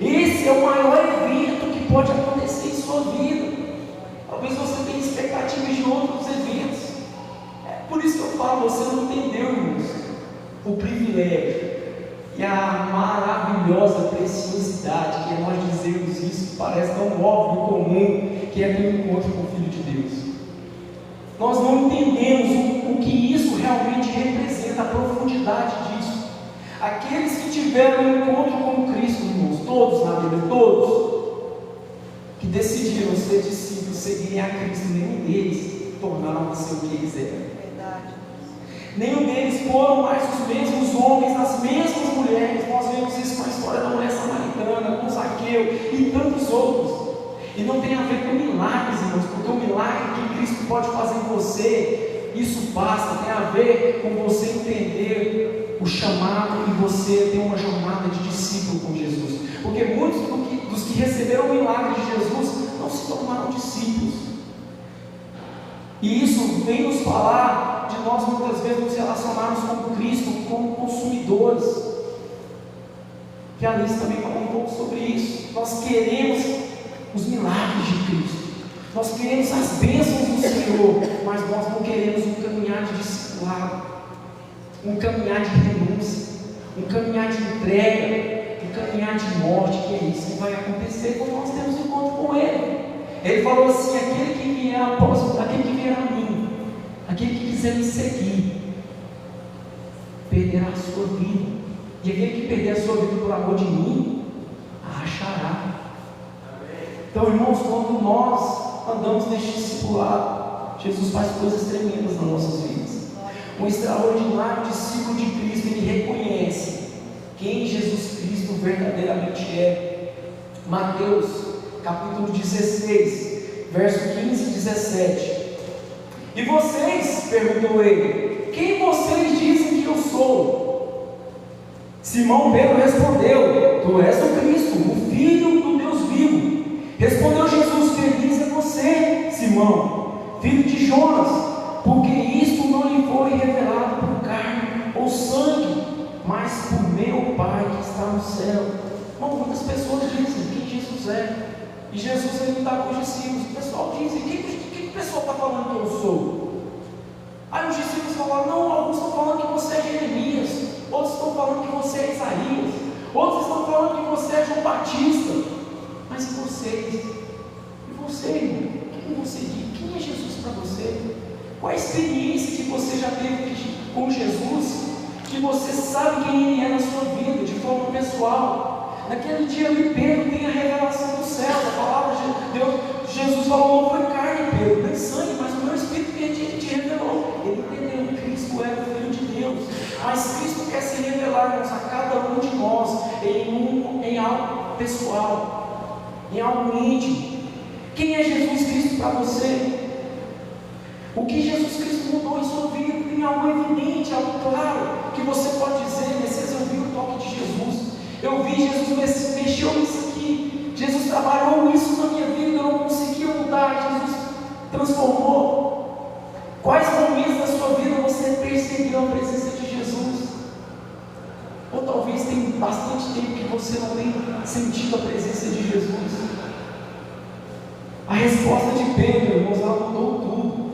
Esse é o maior evento que pode acontecer em sua vida. Talvez você tenha expectativas de outros eventos. É por isso que eu falo, você não entendeu, irmãos, o privilégio e a maravilhosa preciosidade que é nós dizermos isso, parece tão óbvio e comum, que é ter um encontro com o Filho de Deus. Nós não entendemos o que isso realmente representa, a profundidade disso. Aqueles que tiveram um encontro com Cristo, irmãos, todos na Bíblia, todos, que decidiram ser discípulos, seguirem a Cristo, nenhum deles tornaram a ser o que eles eram. Nenhum deles foram mais os mesmos homens, as mesmas mulheres. Nós vemos isso com a história da mulher samaritana, com Zaqueu e tantos outros. E não tem a ver com milagres, irmãos, porque o milagre que Cristo pode fazer em você, isso basta. Tem a ver com você entender o chamado e você ter uma jornada de discípulo com Jesus. Porque muitos dos que receberam o milagre de Jesus não se tornaram discípulos. E isso vem nos falar de nós muitas vezes nos relacionarmos com Cristo como consumidores. Que a Alice também falou um pouco sobre isso. Nós queremos os milagres de Cristo, nós queremos as bênçãos do Senhor, mas nós não queremos um caminhar de discipulado, um caminhar de renúncia, um caminhar de entrega, um caminhar de morte. Que é isso que vai acontecer quando nós temos um encontro com Ele. Ele falou assim: aquele que vier a mim, Aquele que quiser me seguir, perderá a sua vida. E aquele que perder a sua vida por amor de mim, a achará. Então, irmãos, quando nós andamos neste discipulado, Jesus faz coisas tremendas nas nossas vidas. Um extraordinário discípulo de Cristo, ele reconhece quem Jesus Cristo verdadeiramente é. Mateus, capítulo 16, verso 15 e 17. E vocês, perguntou ele, quem vocês dizem que eu sou? Simão Pedro respondeu, tu és o Cristo, o Filho do Deus vivo. Respondeu Jesus, feliz é você, Simão, filho de Jonas, porque isto não lhe foi revelado por carne ou sangue, mas por meu Pai que está no céu. Bom, muitas pessoas dizem quem Jesus é, e Jesus ele está com os discípulos. O pessoal diz, quem o pessoal está falando que eu sou? Aí os discípulos falaram, não, alguns estão falando que você é Jeremias, outros estão falando que você é Isaías, outros estão falando que você é João Batista. Mas e vocês? E você, irmão? Quem você diz? Quem é Jesus para você? Qual a experiência que você já teve com Jesus, que você sabe quem Ele é na sua vida, de forma pessoal? Naquele dia ali, Pedro tem a revelação do céu, a palavra de Deus. Jesus falou, não foi carne, Pedro, nem sangue, mas o meu Espírito que te revelou. Ele entendeu que Cristo era o Filho de Deus. Mas Cristo quer se revelar a cada um de nós em algo pessoal, em algo íntimo. Quem é Jesus Cristo para você? O que Jesus Cristo mudou em sua vida? Tem algo evidente, algo claro, que você pode dizer, Messias, eu vi o toque de Jesus, eu vi Jesus mexeu nisso aqui, Jesus trabalhou isso na minha vida, eu não conseguia mudar, Jesus transformou. Quais momentos da sua vida você percebeu a presença de Jesus? Ou talvez tem bastante tempo que você não tem sentido a presença de Jesus. A resposta de Pedro, irmãos, ela mudou tudo.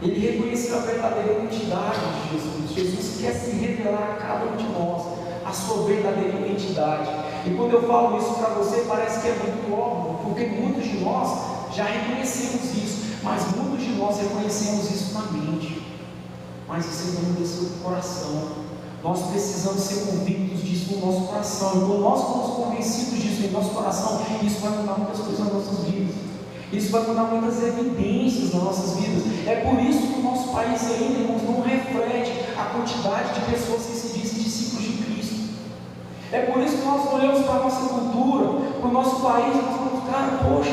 Ele reconheceu a verdadeira identidade de Jesus. Jesus quer se revelar a cada um de nós, a sua verdadeira identidade. E quando eu falo isso para você, parece que é muito óbvio, porque muitos de nós já reconhecemos isso, mas muitos de nós reconhecemos isso na mente, mas isso ainda não desceu do coração. Nós precisamos ser convictos disso no nosso coração. E quando nós somos convencidos disso em nosso coração, isso vai mudar muitas coisas nas nossas vidas. Isso vai mudar muitas evidências nas nossas vidas. É por isso que o nosso país ainda, irmãos, não reflete a quantidade de pessoas que se dizem discípulos de Cristo. É por isso que nós olhamos para a nossa cultura, para o nosso país, nós falamos, cara, poxa,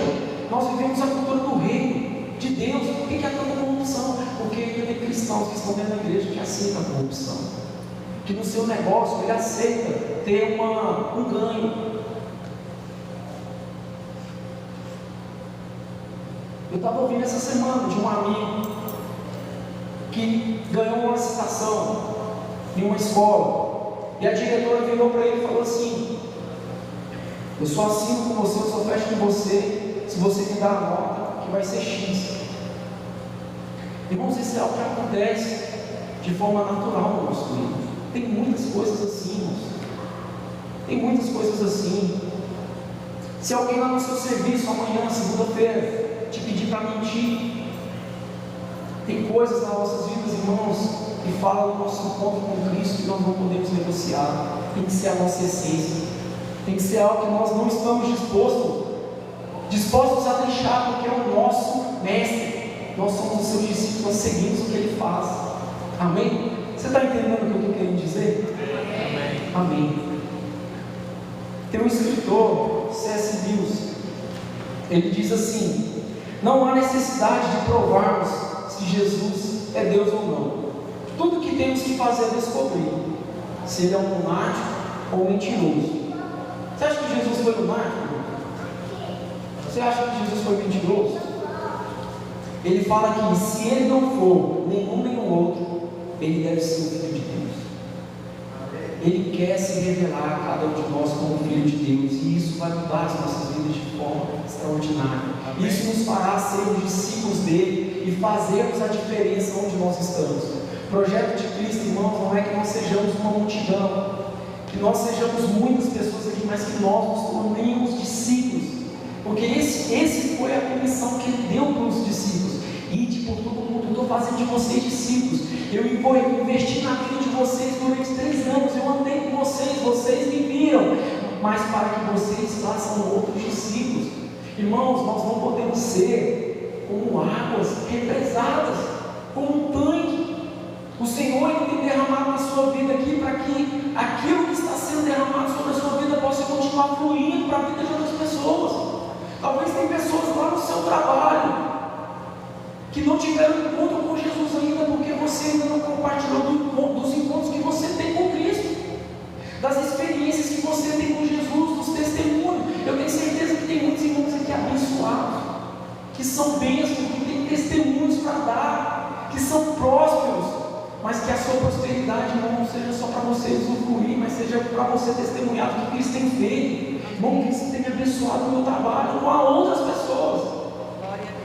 nós vivemos a cultura do reino de Deus. Por que há tanta corrupção? Porque ainda tem cristãos que estão dentro da igreja que aceitam a corrupção, que no seu negócio ele aceita ter um ganho. Eu estava ouvindo essa semana de um amigo que ganhou uma licitação em uma escola, e a diretora virou para ele e falou assim: eu só assino com você, eu só fecho com você se você me dá a nota que vai ser X. Irmãos, isso é algo que acontece de forma natural no nosso meio. Tem muitas coisas assim, irmãos. Tem muitas coisas assim. Se alguém lá no seu serviço amanhã, segunda-feira, te pedir para mentir, tem coisas nas nossas vidas, irmãos, que falam do nosso encontro com Cristo que nós não podemos negociar. Tem que ser a nossa essência, tem que ser algo que nós não estamos dispostos a deixar, porque é o nosso mestre. Nós somos os seus discípulos, nós seguimos o que ele faz. Amém? Você está entendendo o que eu estou querendo dizer? Amém. Amém. Tem um escritor, C.S. Lewis, ele diz assim: não há necessidade de provarmos se Jesus é Deus ou não. Tudo que temos que fazer é descobrir se ele é um lunático ou um mentiroso. Você acha que Jesus foi lunático? Você acha que Jesus foi mentiroso? Ele fala que se ele não for nenhum nem o outro, ele deve ser o Filho de Deus. Ele quer se revelar a cada um de nós como Filho de Deus, e isso vai mudar as nossas vidas de forma extraordinária. Isso nos fará ser os discípulos dele e fazermos a diferença onde nós estamos. O projeto de Cristo, irmãos, não é que nós sejamos uma multidão, que nós sejamos muitas pessoas aqui, mas que nós nos tornemos discípulos, porque esse foi a comissão que ele deu para os discípulos. por todo mundo, eu estou fazendo de vocês discípulos, eu vou investir na vida de vocês durante 3 anos, eu andei com vocês, vocês me viram, mas para que vocês façam outros discípulos. Irmãos, nós não podemos ser como águas represadas, como um tanque. O Senhor Ele tem derramado na sua vida aqui para que aquilo que está sendo derramado sobre a sua vida possa continuar fluindo para a vida de outras pessoas. Talvez tem pessoas lá no seu trabalho que não tiveram encontro com Jesus ainda, porque você ainda não compartilhou dos encontros que você tem com Cristo, das experiências que você tem com Jesus, dos testemunhos. Eu tenho certeza que tem muitos irmãos aqui abençoados, que são bênçãos, que têm testemunhos para dar, que são prósperos, mas que a sua prosperidade não seja só para você usufruir, mas seja para você testemunhar do que Cristo tem feito. Irmão, Cristo tem me abençoado no meu trabalho com outras pessoas.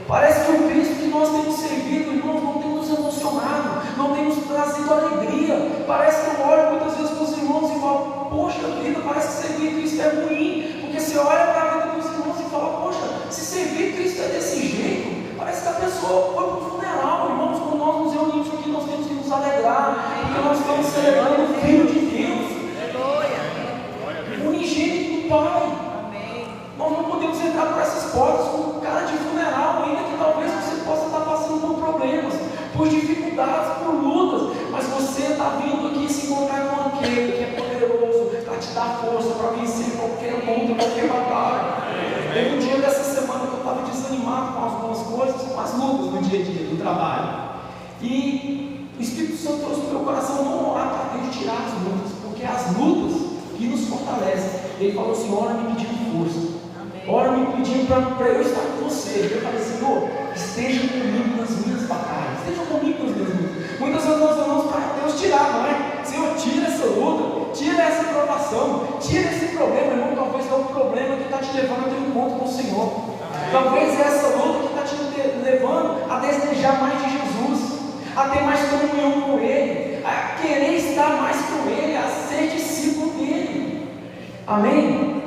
Parece que o Cristo que nós temos servido, irmãos, não tem nos emocionado, não tem nos trazido alegria. Parece que eu olho muitas vezes para os irmãos e falo, poxa vida, parece que servir Cristo é ruim. Porque você olha para a vida dos irmãos e fala, poxa, se servir Cristo é desse jeito, parece que a pessoa foi para o funeral. Irmãos, quando nós nos reunimos aqui, nós temos que nos alegrar, porque nós estamos celebrando o Filho de Deus, o unigênito do Pai. Nós não podemos entrar por essas portas com cara de funeral, ainda que talvez você possa estar passando por problemas, por dificuldades, por lutas, mas você está vindo aqui se encontrar com aquele que é poderoso para te dar força para vencer qualquer luta, qualquer batalha. Teve um dia dessa semana que eu estava desanimado com algumas coisas, com as lutas do dia a dia, do trabalho, e o Espírito Santo trouxe no meu coração não orar para Deus tirar as lutas, porque as lutas que nos fortalecem. Ele falou assim, ora me pedindo força, ora me pedindo para eu estar com você. Eu falei, Senhor, esteja comigo nas minhas batalhas, esteja comigo nas minhas lutas. Muitas vezes nós vamos para Deus tirar, não é? Senhor, tira essa luta, tira essa provação, tira esse problema. Irmão, talvez é um problema que está te levando a ter um encontro com o Senhor. Talvez é essa luta que está te levando a desejar mais de Jesus, a ter mais comunhão com Ele, a querer estar mais com Ele, a ser discípulo dEle. Amém?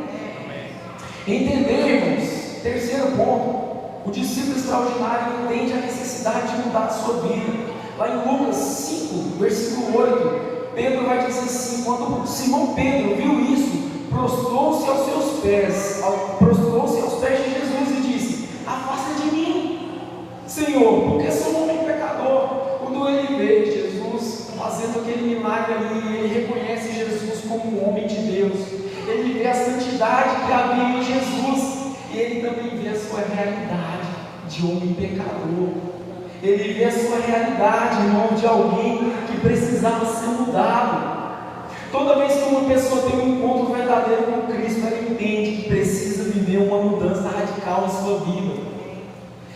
Entender, irmãos, terceiro ponto, o discípulo extraordinário entende a necessidade de mudar a sua vida. Lá em Lucas 5, versículo 8, Pedro vai dizer assim, quando Simão Pedro viu isso, prostrou-se aos pés de Jesus e disse, afasta de mim, Senhor, porque sou um homem pecador. Quando ele vê Jesus fazendo aquele milagre ali, ele reconhece Jesus como um homem de Deus, ele vê a santidade que havia em Jesus, e ele também vê a sua realidade de homem pecador. Ele vê a sua realidade, irmão, de alguém que precisava ser mudado. Toda vez que uma pessoa tem um encontro verdadeiro com Cristo, ela entende que precisa viver uma mudança radical em sua vida.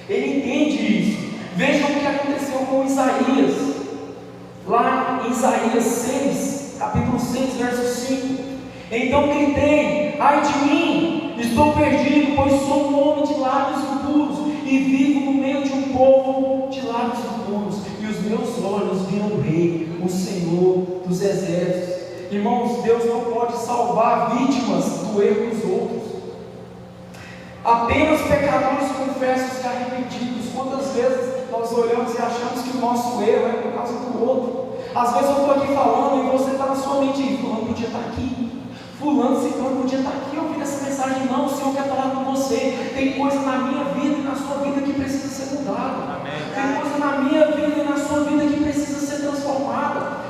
Ele entende isso. Vejam o que aconteceu com Isaías, lá em Isaías 6, capítulo 6, verso 5. Então gritei, ai de mim, estou perdido, pois sou um homem de lábios impuros, e vivo no meio de um povo de lábios impuros, e os meus olhos viram o Rei, o Senhor dos exércitos. Irmãos, Deus não pode salvar vítimas do erro dos outros. Apenas pecadores confessos e arrependidos. Quantas vezes nós olhamos e achamos que o nosso erro é por causa do outro? Às vezes eu estou aqui falando e você está na sua mente, fulano podia estar aqui, fulano, ciclano podia estar aqui ouvindo essa mensagem. Não, o Senhor quer falar com você. Tem coisa na minha vida e na sua vida que precisa ser mudada. Tem coisa na minha vida e na sua vida que precisa ser transformada.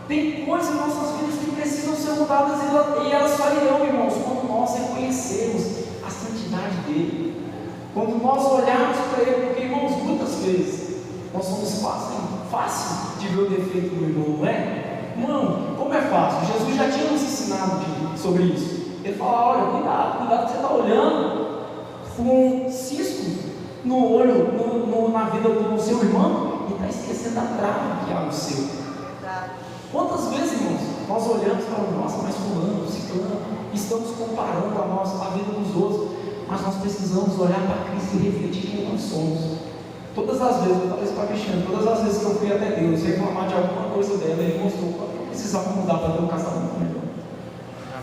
Tem coisas em nossas vidas que precisam ser mudadas, e elas só irão, irmãos, quando nós reconhecermos a santidade dEle, quando nós olharmos para Ele. Porque, irmãos, muitas vezes nós somos fácil de ver o defeito do irmão, não é? Irmão, como é fácil? Jesus já tinha nos ensinado sobre isso. Ele fala, olha, cuidado que você está olhando com um cisco no olho, na vida do seu irmão, e está esquecendo a trava que há no seu. Quantas vezes, irmãos, nós olhamos e falamos, nossa, mas fulano, ciclano, estamos comparando a vida dos outros, mas nós precisamos olhar para Cristo e refletir quem nós somos. Todas as vezes, eu falei isso para Cristiano, todas as vezes que eu fui até Deus reclamar de alguma coisa dela, Ele mostrou que eu precisava mudar para ter um casamento melhor.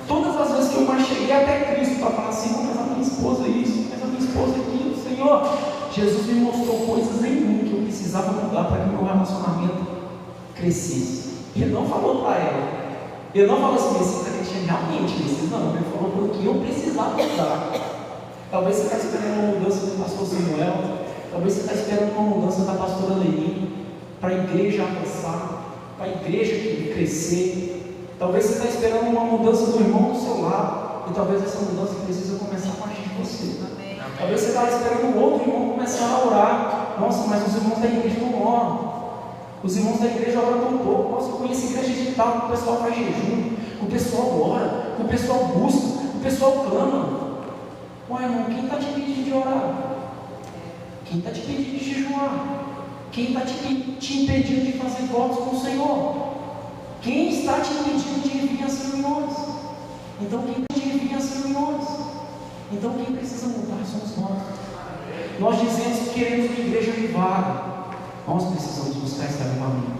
Todas as vezes que eu mais cheguei até Cristo para falar assim, mas a minha esposa é isso, mas a minha esposa é aquilo, Senhor, Jesus me mostrou coisas em mim que eu precisava para que o meu relacionamento crescesse. Ele não falou para ela. Ele não falou assim, Messias, a Cristiane realmente precisa. Não, ele falou porque eu precisava mudar. Talvez você está esperando uma mudança do pastor Samuel. Talvez você está esperando uma mudança da pastora Leni, para a igreja avançar, para a igreja crescer. Talvez você está esperando uma mudança do irmão do seu lado, e talvez essa mudança precisa começar a partir de você. Amém. Talvez você está esperando um outro irmão começar a orar. Nossa, mas os irmãos da igreja não oram. Os irmãos da igreja oram tão pouco. Nossa, eu conheço igreja digital que o pessoal faz jejum, que o pessoal ora, que o pessoal busca, que o pessoal clama. Ué, irmão, quem está te pedindo de orar? Quem está te pedindo de jejuar? Quem está te impedindo de fazer votos com o Senhor? Quem está te impedindo de vir às reuniões? Então quem pede de vir às reuniões? Então quem precisa mudar somos nós. Nós dizemos que queremos uma igreja avivada. Nós precisamos buscar esse avivamento.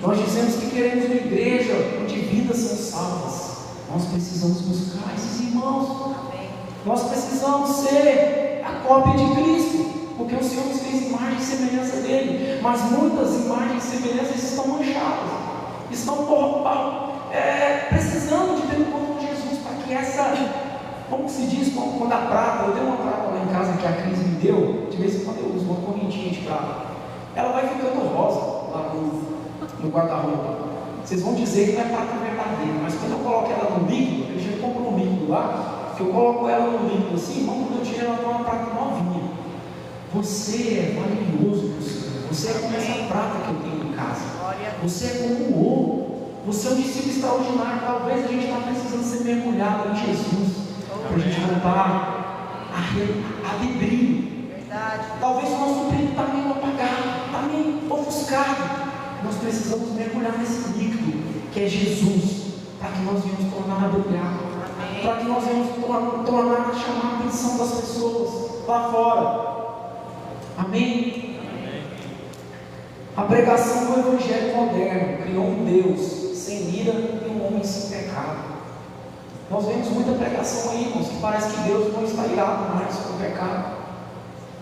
Nós dizemos que queremos uma igreja onde vidas são salvas. Nós precisamos buscar esses irmãos. Nós precisamos ser a cópia de Cristo, porque o Senhor nos fez imagem e semelhança dele, mas muitas imagens e semelhanças estão manchadas, estão precisando de ter um encontro com Jesus, para que essa, como se diz, quando a prata, eu tenho uma prata lá em casa que a Cris me deu, de vez em quando eu uso uma correntinha de prata, ela vai ficando rosa lá no guarda-roupa. Vocês vão dizer que não é prata verdadeira, mas quando eu coloco ela no líquido, ele já comprou um líquido lá, que eu coloco ela no líquido assim, irmão, quando eu tiro ela, uma prata novinha. Você é valioso para o Senhor. Você é como essa prata que eu tenho em casa. Você é como o ouro. Você é um discípulo extraordinário. Talvez a gente está precisando ser mergulhado em Jesus, para a gente voltar a ter brilho. Talvez o nosso brilho está meio apagado, está meio ofuscado. Nós precisamos mergulhar nesse líquido que é Jesus, para que nós venhamos tornar a brilhar, para que nós venhamos tornar a chamar a atenção das pessoas lá fora. Amém? A pregação do Evangelho moderno criou um Deus sem ira e um homem sem pecado. Nós vemos muita pregação aí, irmãos, que parece que Deus não está irado mais com o pecado.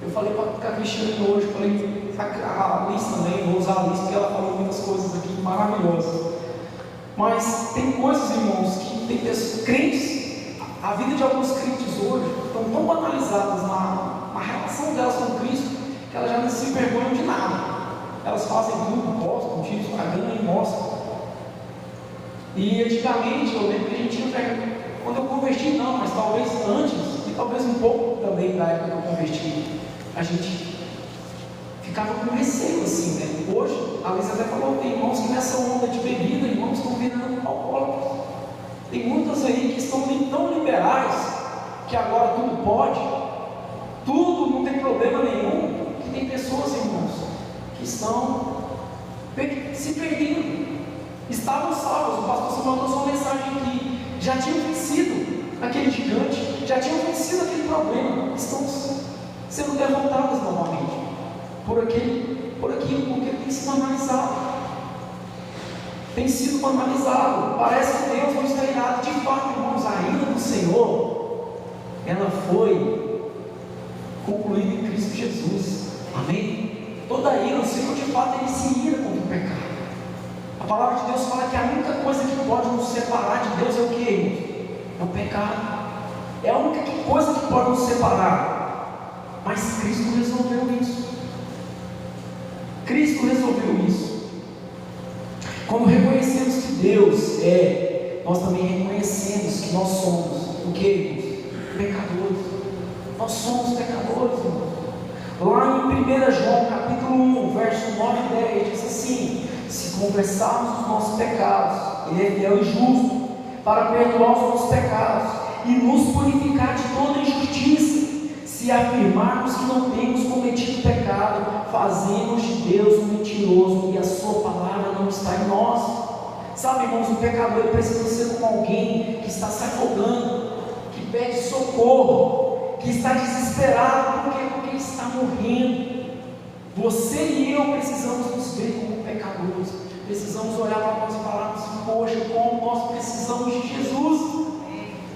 Eu falei para a Cristiane hoje, falei a Liz também, vou usar a Liz, porque ela falou muitas coisas aqui maravilhosas. Mas tem coisas, irmãos, que tem pessoas, crentes, a vida de alguns crentes hoje estão tão banalizadas na relação delas com Cristo, que elas já não se envergonham de nada. Elas fazem tudo, postam, tiram Instagram e mostram. E antigamente, eu lembro que a gente tinha vergonha. Quando eu converti, não, mas talvez antes, e talvez um pouco também da época que eu converti, a gente ficava com receio assim, né? Hoje, a Luísa até falou, tem irmãos que nessa onda de bebida, irmãos estão virando alcoólatras. Tem muitas aí que estão tão liberais, que agora tudo pode, tudo, não tem problema nenhum, que tem pessoas, irmãos, que estão se perdendo. Estavam salvos, o pastor Samuel trouxe uma mensagem aqui, já tinham vencido aquele gigante, já tinham vencido aquele problema, estão sendo derrotadas novamente por aquilo, porque tem sido banalizado. Tem sido banalizado. Parece que Deus não está irado. De fato, irmãos, a ira do Senhor, ela foi concluída em Cristo Jesus. Amém? Toda ira, o Senhor de fato, ele se ira contra o pecado. A palavra de Deus fala que a única coisa que pode nos separar de Deus é o que, irmãos? É o pecado. É a única coisa que pode nos separar. Mas Cristo resolveu isso. Cristo resolveu isso. Quando reconhecemos que Deus é, nós também reconhecemos que nós somos o que, irmãos? Pecadores. Nós somos pecadores, irmãos. Lá em 1 João capítulo 1, verso 9 e 10, diz assim: se confessarmos os nossos pecados, Ele é fiel e justo para perdoar os nossos pecados e nos purificar de toda injustiça. Se afirmarmos que não temos cometido pecado, fazemos de Deus um mentiroso e a sua palavra não está em nós. Sabe, irmãos, o pecador precisa ser como alguém que está se afogando, que pede socorro, que está desesperado, porque está morrendo. Você e eu precisamos nos ver como pecadores, precisamos olhar para nós e falarmos assim: poxa, como nós precisamos de Jesus,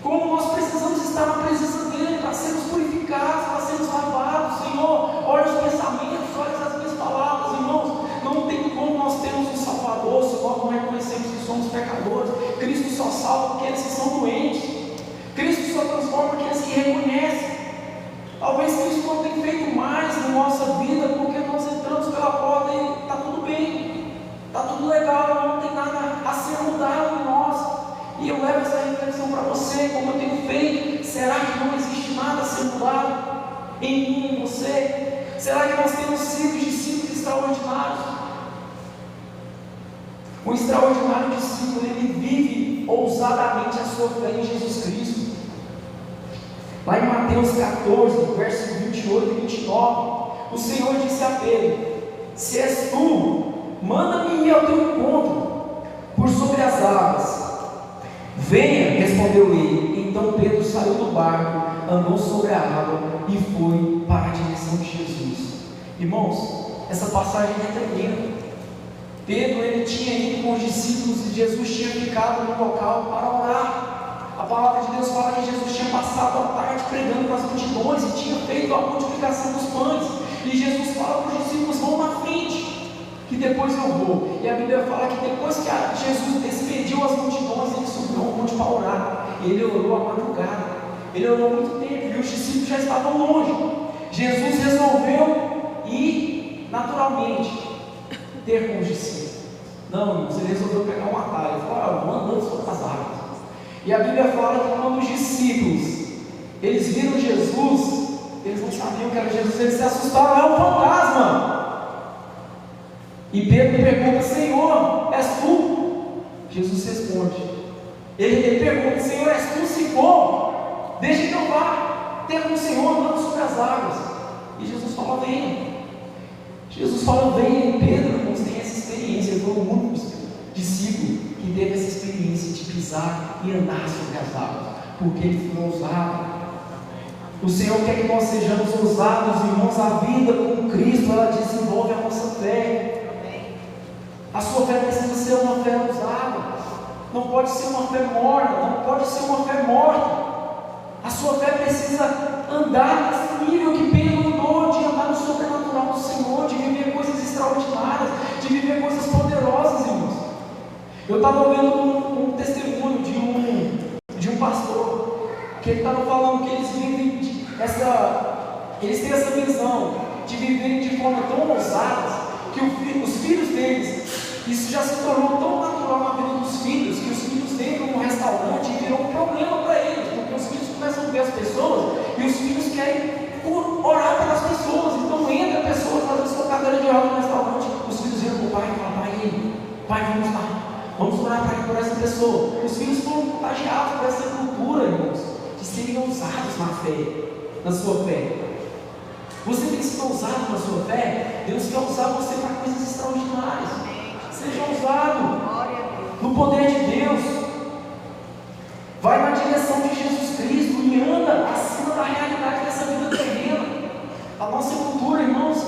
como nós precisamos estar na presença dEle, para sermos purificados, para sermos lavados. Senhor, olha os pensamentos, olha as minhas palavras, irmãos, salvou, se nós não reconhecemos que somos pecadores. Cristo só salva aqueles que são doentes. Cristo só transforma aqueles que reconhecem. Talvez Cristo não tenha feito mais na nossa vida, porque nós entramos pela porta e está tudo bem, está tudo legal, não tem nada a ser mudado em nós. E eu levo essa reflexão para você, como eu tenho feito. Será que não existe nada a ser mudado em mim e em você? Será que nós temos sido discípulos extraordinários? O extraordinário discípulo, ele vive ousadamente a sua fé em Jesus Cristo. Lá em Mateus 14, versos 28 e 29, o Senhor disse a Pedro: se és tu, manda-me ir ao teu encontro por sobre as águas. Venha, respondeu ele. Então Pedro saiu do barco, andou sobre a água e foi para a direção de Jesus. Irmãos, essa passagem é tremenda. Pedro, ele tinha ido com os discípulos e Jesus tinha ficado no local para orar. A palavra de Deus fala que Jesus tinha passado a tarde pregando para as multidões e tinha feito a multiplicação dos pães. E Jesus fala para os discípulos: vão na frente, que depois eu vou. E a Bíblia fala que depois que Jesus despediu as multidões, ele subiu ao monte para orar. Ele orou à madrugada, ele orou muito tempo e os discípulos já estavam longe. Jesus resolveu ir naturalmente ter com os discípulos. Não, irmãos, ele resolveu pegar um atalho. Ele falou: vou andando sobre as águas. E a Bíblia fala que quando os discípulos eles viram Jesus, eles não sabiam que era Jesus, eles se assustaram: é um fantasma. E Pedro pergunta: Senhor, és tu? Jesus responde. Ele pergunta: Senhor, és tu? Se for, deixa que eu vá ter com o Senhor andando sobre as águas. E Jesus fala: venha. Jesus fala: venha. E Pedro, irmãos, tem essa experiência. Ele foi o único discípulo que teve essa experiência de pisar e andar sobre as águas, porque ele foi ousado. O Senhor quer que nós sejamos ousados, irmãos. A vida com Cristo, ela desenvolve a nossa fé. A sua fé precisa ser uma fé ousada. Não pode ser uma fé morta. Não pode ser uma fé morta. A sua fé precisa andar nesse nível que Pedro andou, de andar no sobrenatural do Senhor, de viver coisas extraordinárias, de viver coisas poderosas, irmãos. Eu estava vendo um testemunho de um pastor, que ele estava falando que eles vivem eles têm essa visão de viverem de forma tão ousada, que os filhos deles, isso já se tornou tão natural na vida dos filhos, que os filhos entram num restaurante e virou um problema para eles, porque os filhos começam a ver as pessoas e os filhos querem orar pelas pessoas. Então entra pessoas, às vezes com a cadeira de roda no restaurante, os filhos viram para o pai e falam: pai, vamos lá, vamos orar por essa pessoa. Os filhos foram contagiados por essa cultura, irmãos, de serem ousados na fé, na sua fé. Você tem sido ousado na sua fé? Deus quer usar você para coisas extraordinárias. Seja ousado no poder de Deus. Vai na direção de Jesus Cristo e anda acima da realidade dessa vida terrena. A nossa cultura, irmãos,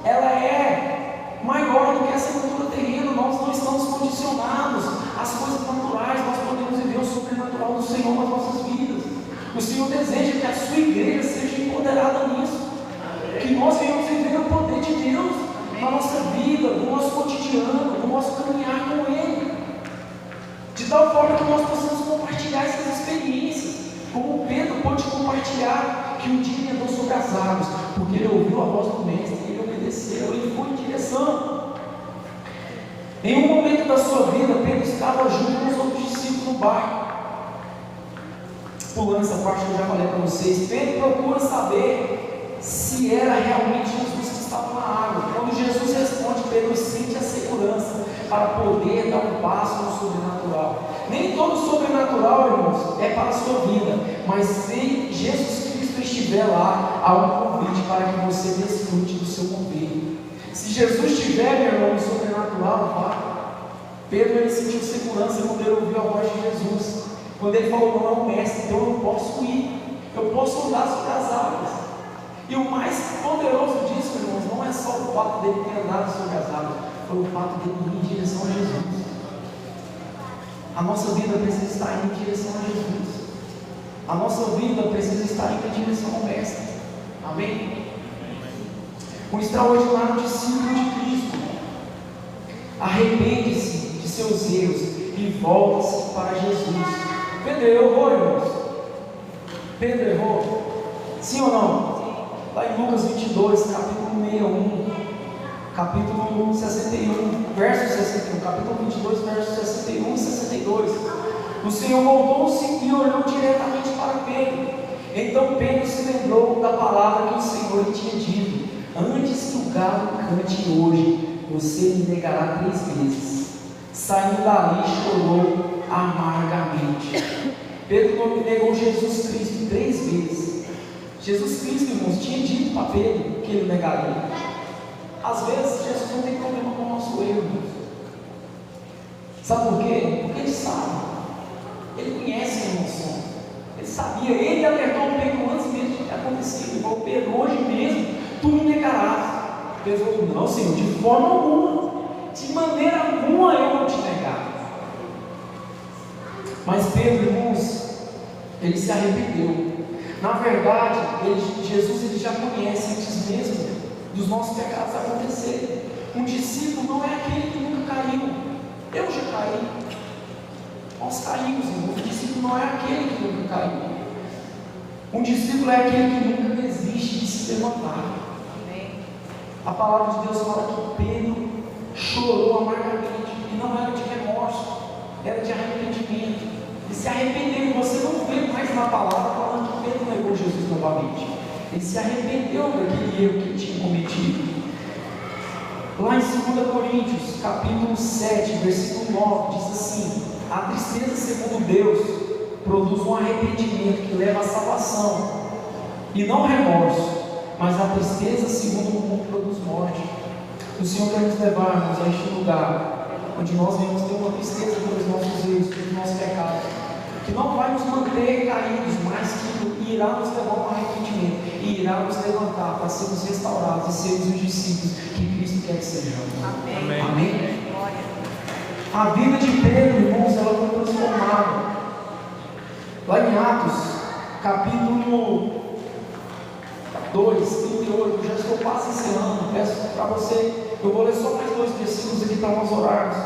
ela é maior do que essa cultura terrena. Nós não estamos condicionados às coisas naturais. Nós podemos viver o sobrenatural do Senhor nas nossas vidas. O Senhor deseja que a sua igreja seja empoderada nisso, que nós venhamos viver o poder de Deus na nossa vida, no nosso cotidiano, no nosso caminhar com Ele, de tal forma que nós possamos compartilhar essas experiências, como Pedro pôde compartilhar que um dia ele andou sobre as águas, porque ele ouviu a voz do Mestre, ele obedeceu, ele foi em direção. Em um momento da sua vida, Pedro estava junto com os outros discípulos no barco. Pulando essa parte que eu já falei para vocês, Pedro procura saber se era realmente Jesus que estava na água. Quando Jesus responde, Pedro sente a segurança para poder dar um passo no sobrenatural. Nem todo sobrenatural, irmãos, é para a sua vida, mas se Jesus Cristo estiver lá, há um convite para que você desfrute do seu mover. Se Jesus estiver, meu irmão, no sobrenatural, vá. Pedro, ele sentiu segurança quando ele ouviu a voz de Jesus, quando ele falou: não é um mestre, então eu posso ir, eu posso andar sobre as águas. E o mais poderoso disso, irmãos, não é só o fato dele ter andado sobre as águas, foi o fato dele ir em direção a Jesus. A nossa vida precisa estar indo em direção a Jesus. A nossa vida precisa estar indo em direção ao Mestre. Amém? Um extraordinário discípulo de Cristo arrepende-se seus erros e volte-se para Jesus. Pedro errou, irmãos? Pedro errou? Sim ou não? Lá em Lucas 22, capítulo 61, capítulo 61, verso 61, capítulo 22, versos 61 e 62. O Senhor voltou-se e olhou diretamente para Pedro. Então Pedro se lembrou da palavra que o Senhor lhe tinha dito: antes que o galo cante hoje, você me negará 3 vezes. Saindo dali, chorou amargamente. Pedro não negou Jesus Cristo 3 vezes. Jesus Cristo, irmãos, tinha dito para Pedro que ele negaria. Às vezes, Jesus não tem problema com o nosso erro, irmãos. Sabe por quê? Porque ele sabe. Ele conhece a emoção. Ele sabia. Ele alertou o Pedro antes mesmo de ter acontecido. Ele falou: Pedro, hoje mesmo tu me negarás. Pedro falou: não, Senhor, de forma alguma, de maneira alguma eu vou te negar. Mas Pedro, irmãos, ele se arrependeu. Na verdade, Jesus já conhece antes mesmo dos nossos pecados acontecerem. Um discípulo não é aquele que nunca caiu. Eu já caí. Nós caímos, irmãos. Um discípulo não é aquele que nunca caiu. Um discípulo é aquele que nunca desiste de se levantar. A palavra de Deus fala que Pedro chorou amargamente, e não era de remorso, era de arrependimento. Ele se arrependeu, e você não vê mais na palavra falando que Pedro negou Jesus novamente. Ele se arrependeu daquele erro que ele tinha cometido. Lá em 2 Coríntios, capítulo 7, versículo 9, diz assim: a tristeza segundo Deus produz um arrependimento que leva à salvação, e não remorso, mas a tristeza segundo o mundo produz morte. O Senhor quer nos levar-nos a este lugar onde nós vamos ter uma tristeza pelos nossos erros, pelos nossos pecados, que não vai nos manter caídos, mas que irá nos levar a um arrependimento e irá nos levantar para sermos restaurados e sermos os discípulos que Cristo quer que sejamos. Amém. Amém? A vida de Pedro, irmãos, ela foi transformada. Lá em Atos, capítulo 2, 38, eu já estou quase encerrando, peço para você, eu vou ler só mais 2 versículos aqui para nós orarmos.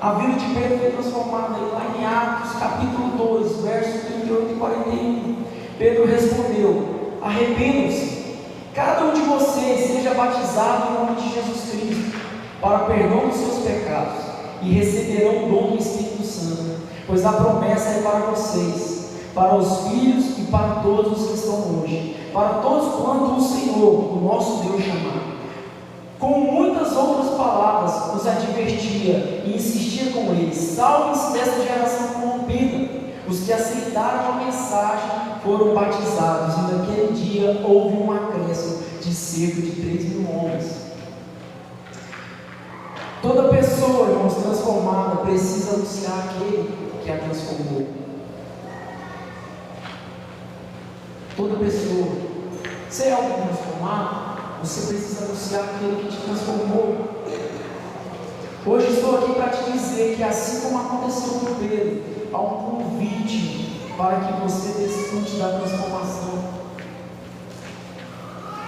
A vida de Pedro foi transformada. Lá em Atos, capítulo 2, versos 38 e 41, Pedro respondeu: arrependam-se, cada um de vocês seja batizado em nome de Jesus Cristo, para perdão dos seus pecados, e receberão o dom do Espírito Santo, pois a promessa é para vocês, para os filhos e para todos os que estão longe, para todos quanto o Senhor, o nosso Deus, chamar. Com muitas outras palavras os advertia e insistia com eles: salvem-se dessa geração corrompida. Os que aceitaram a mensagem foram batizados, e naquele dia houve um acréscimo de cerca de 3.000 homens. Toda pessoa, irmãos, transformada precisa anunciar aquele que a transformou. Toda pessoa, se é alguém transformado, você precisa anunciar aquele que te transformou. Hoje estou aqui para te dizer que, assim como aconteceu com Pedro, há um convite para que você desfrute da transformação,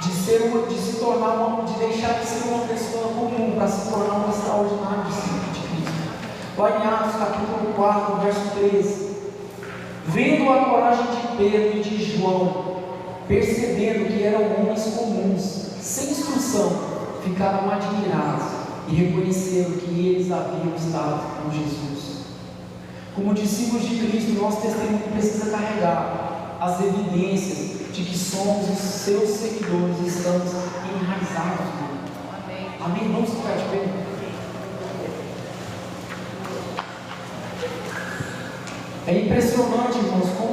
de se tornar de deixar de ser uma pessoa comum para se tornar um extraordinário discípulo de Cristo. Lá em Atos capítulo 4, verso 13, vendo a coragem de Pedro e de João, percebendo que eram homens comuns, sem instrução, ficaram admirados e reconheceram que eles haviam estado com Jesus. Como discípulos de Cristo, nosso testemunho precisa carregar as evidências de que somos os seus seguidores e estamos enraizados nele. Amém. Amém? Vamos ficar de pé. É impressionante, irmãos, como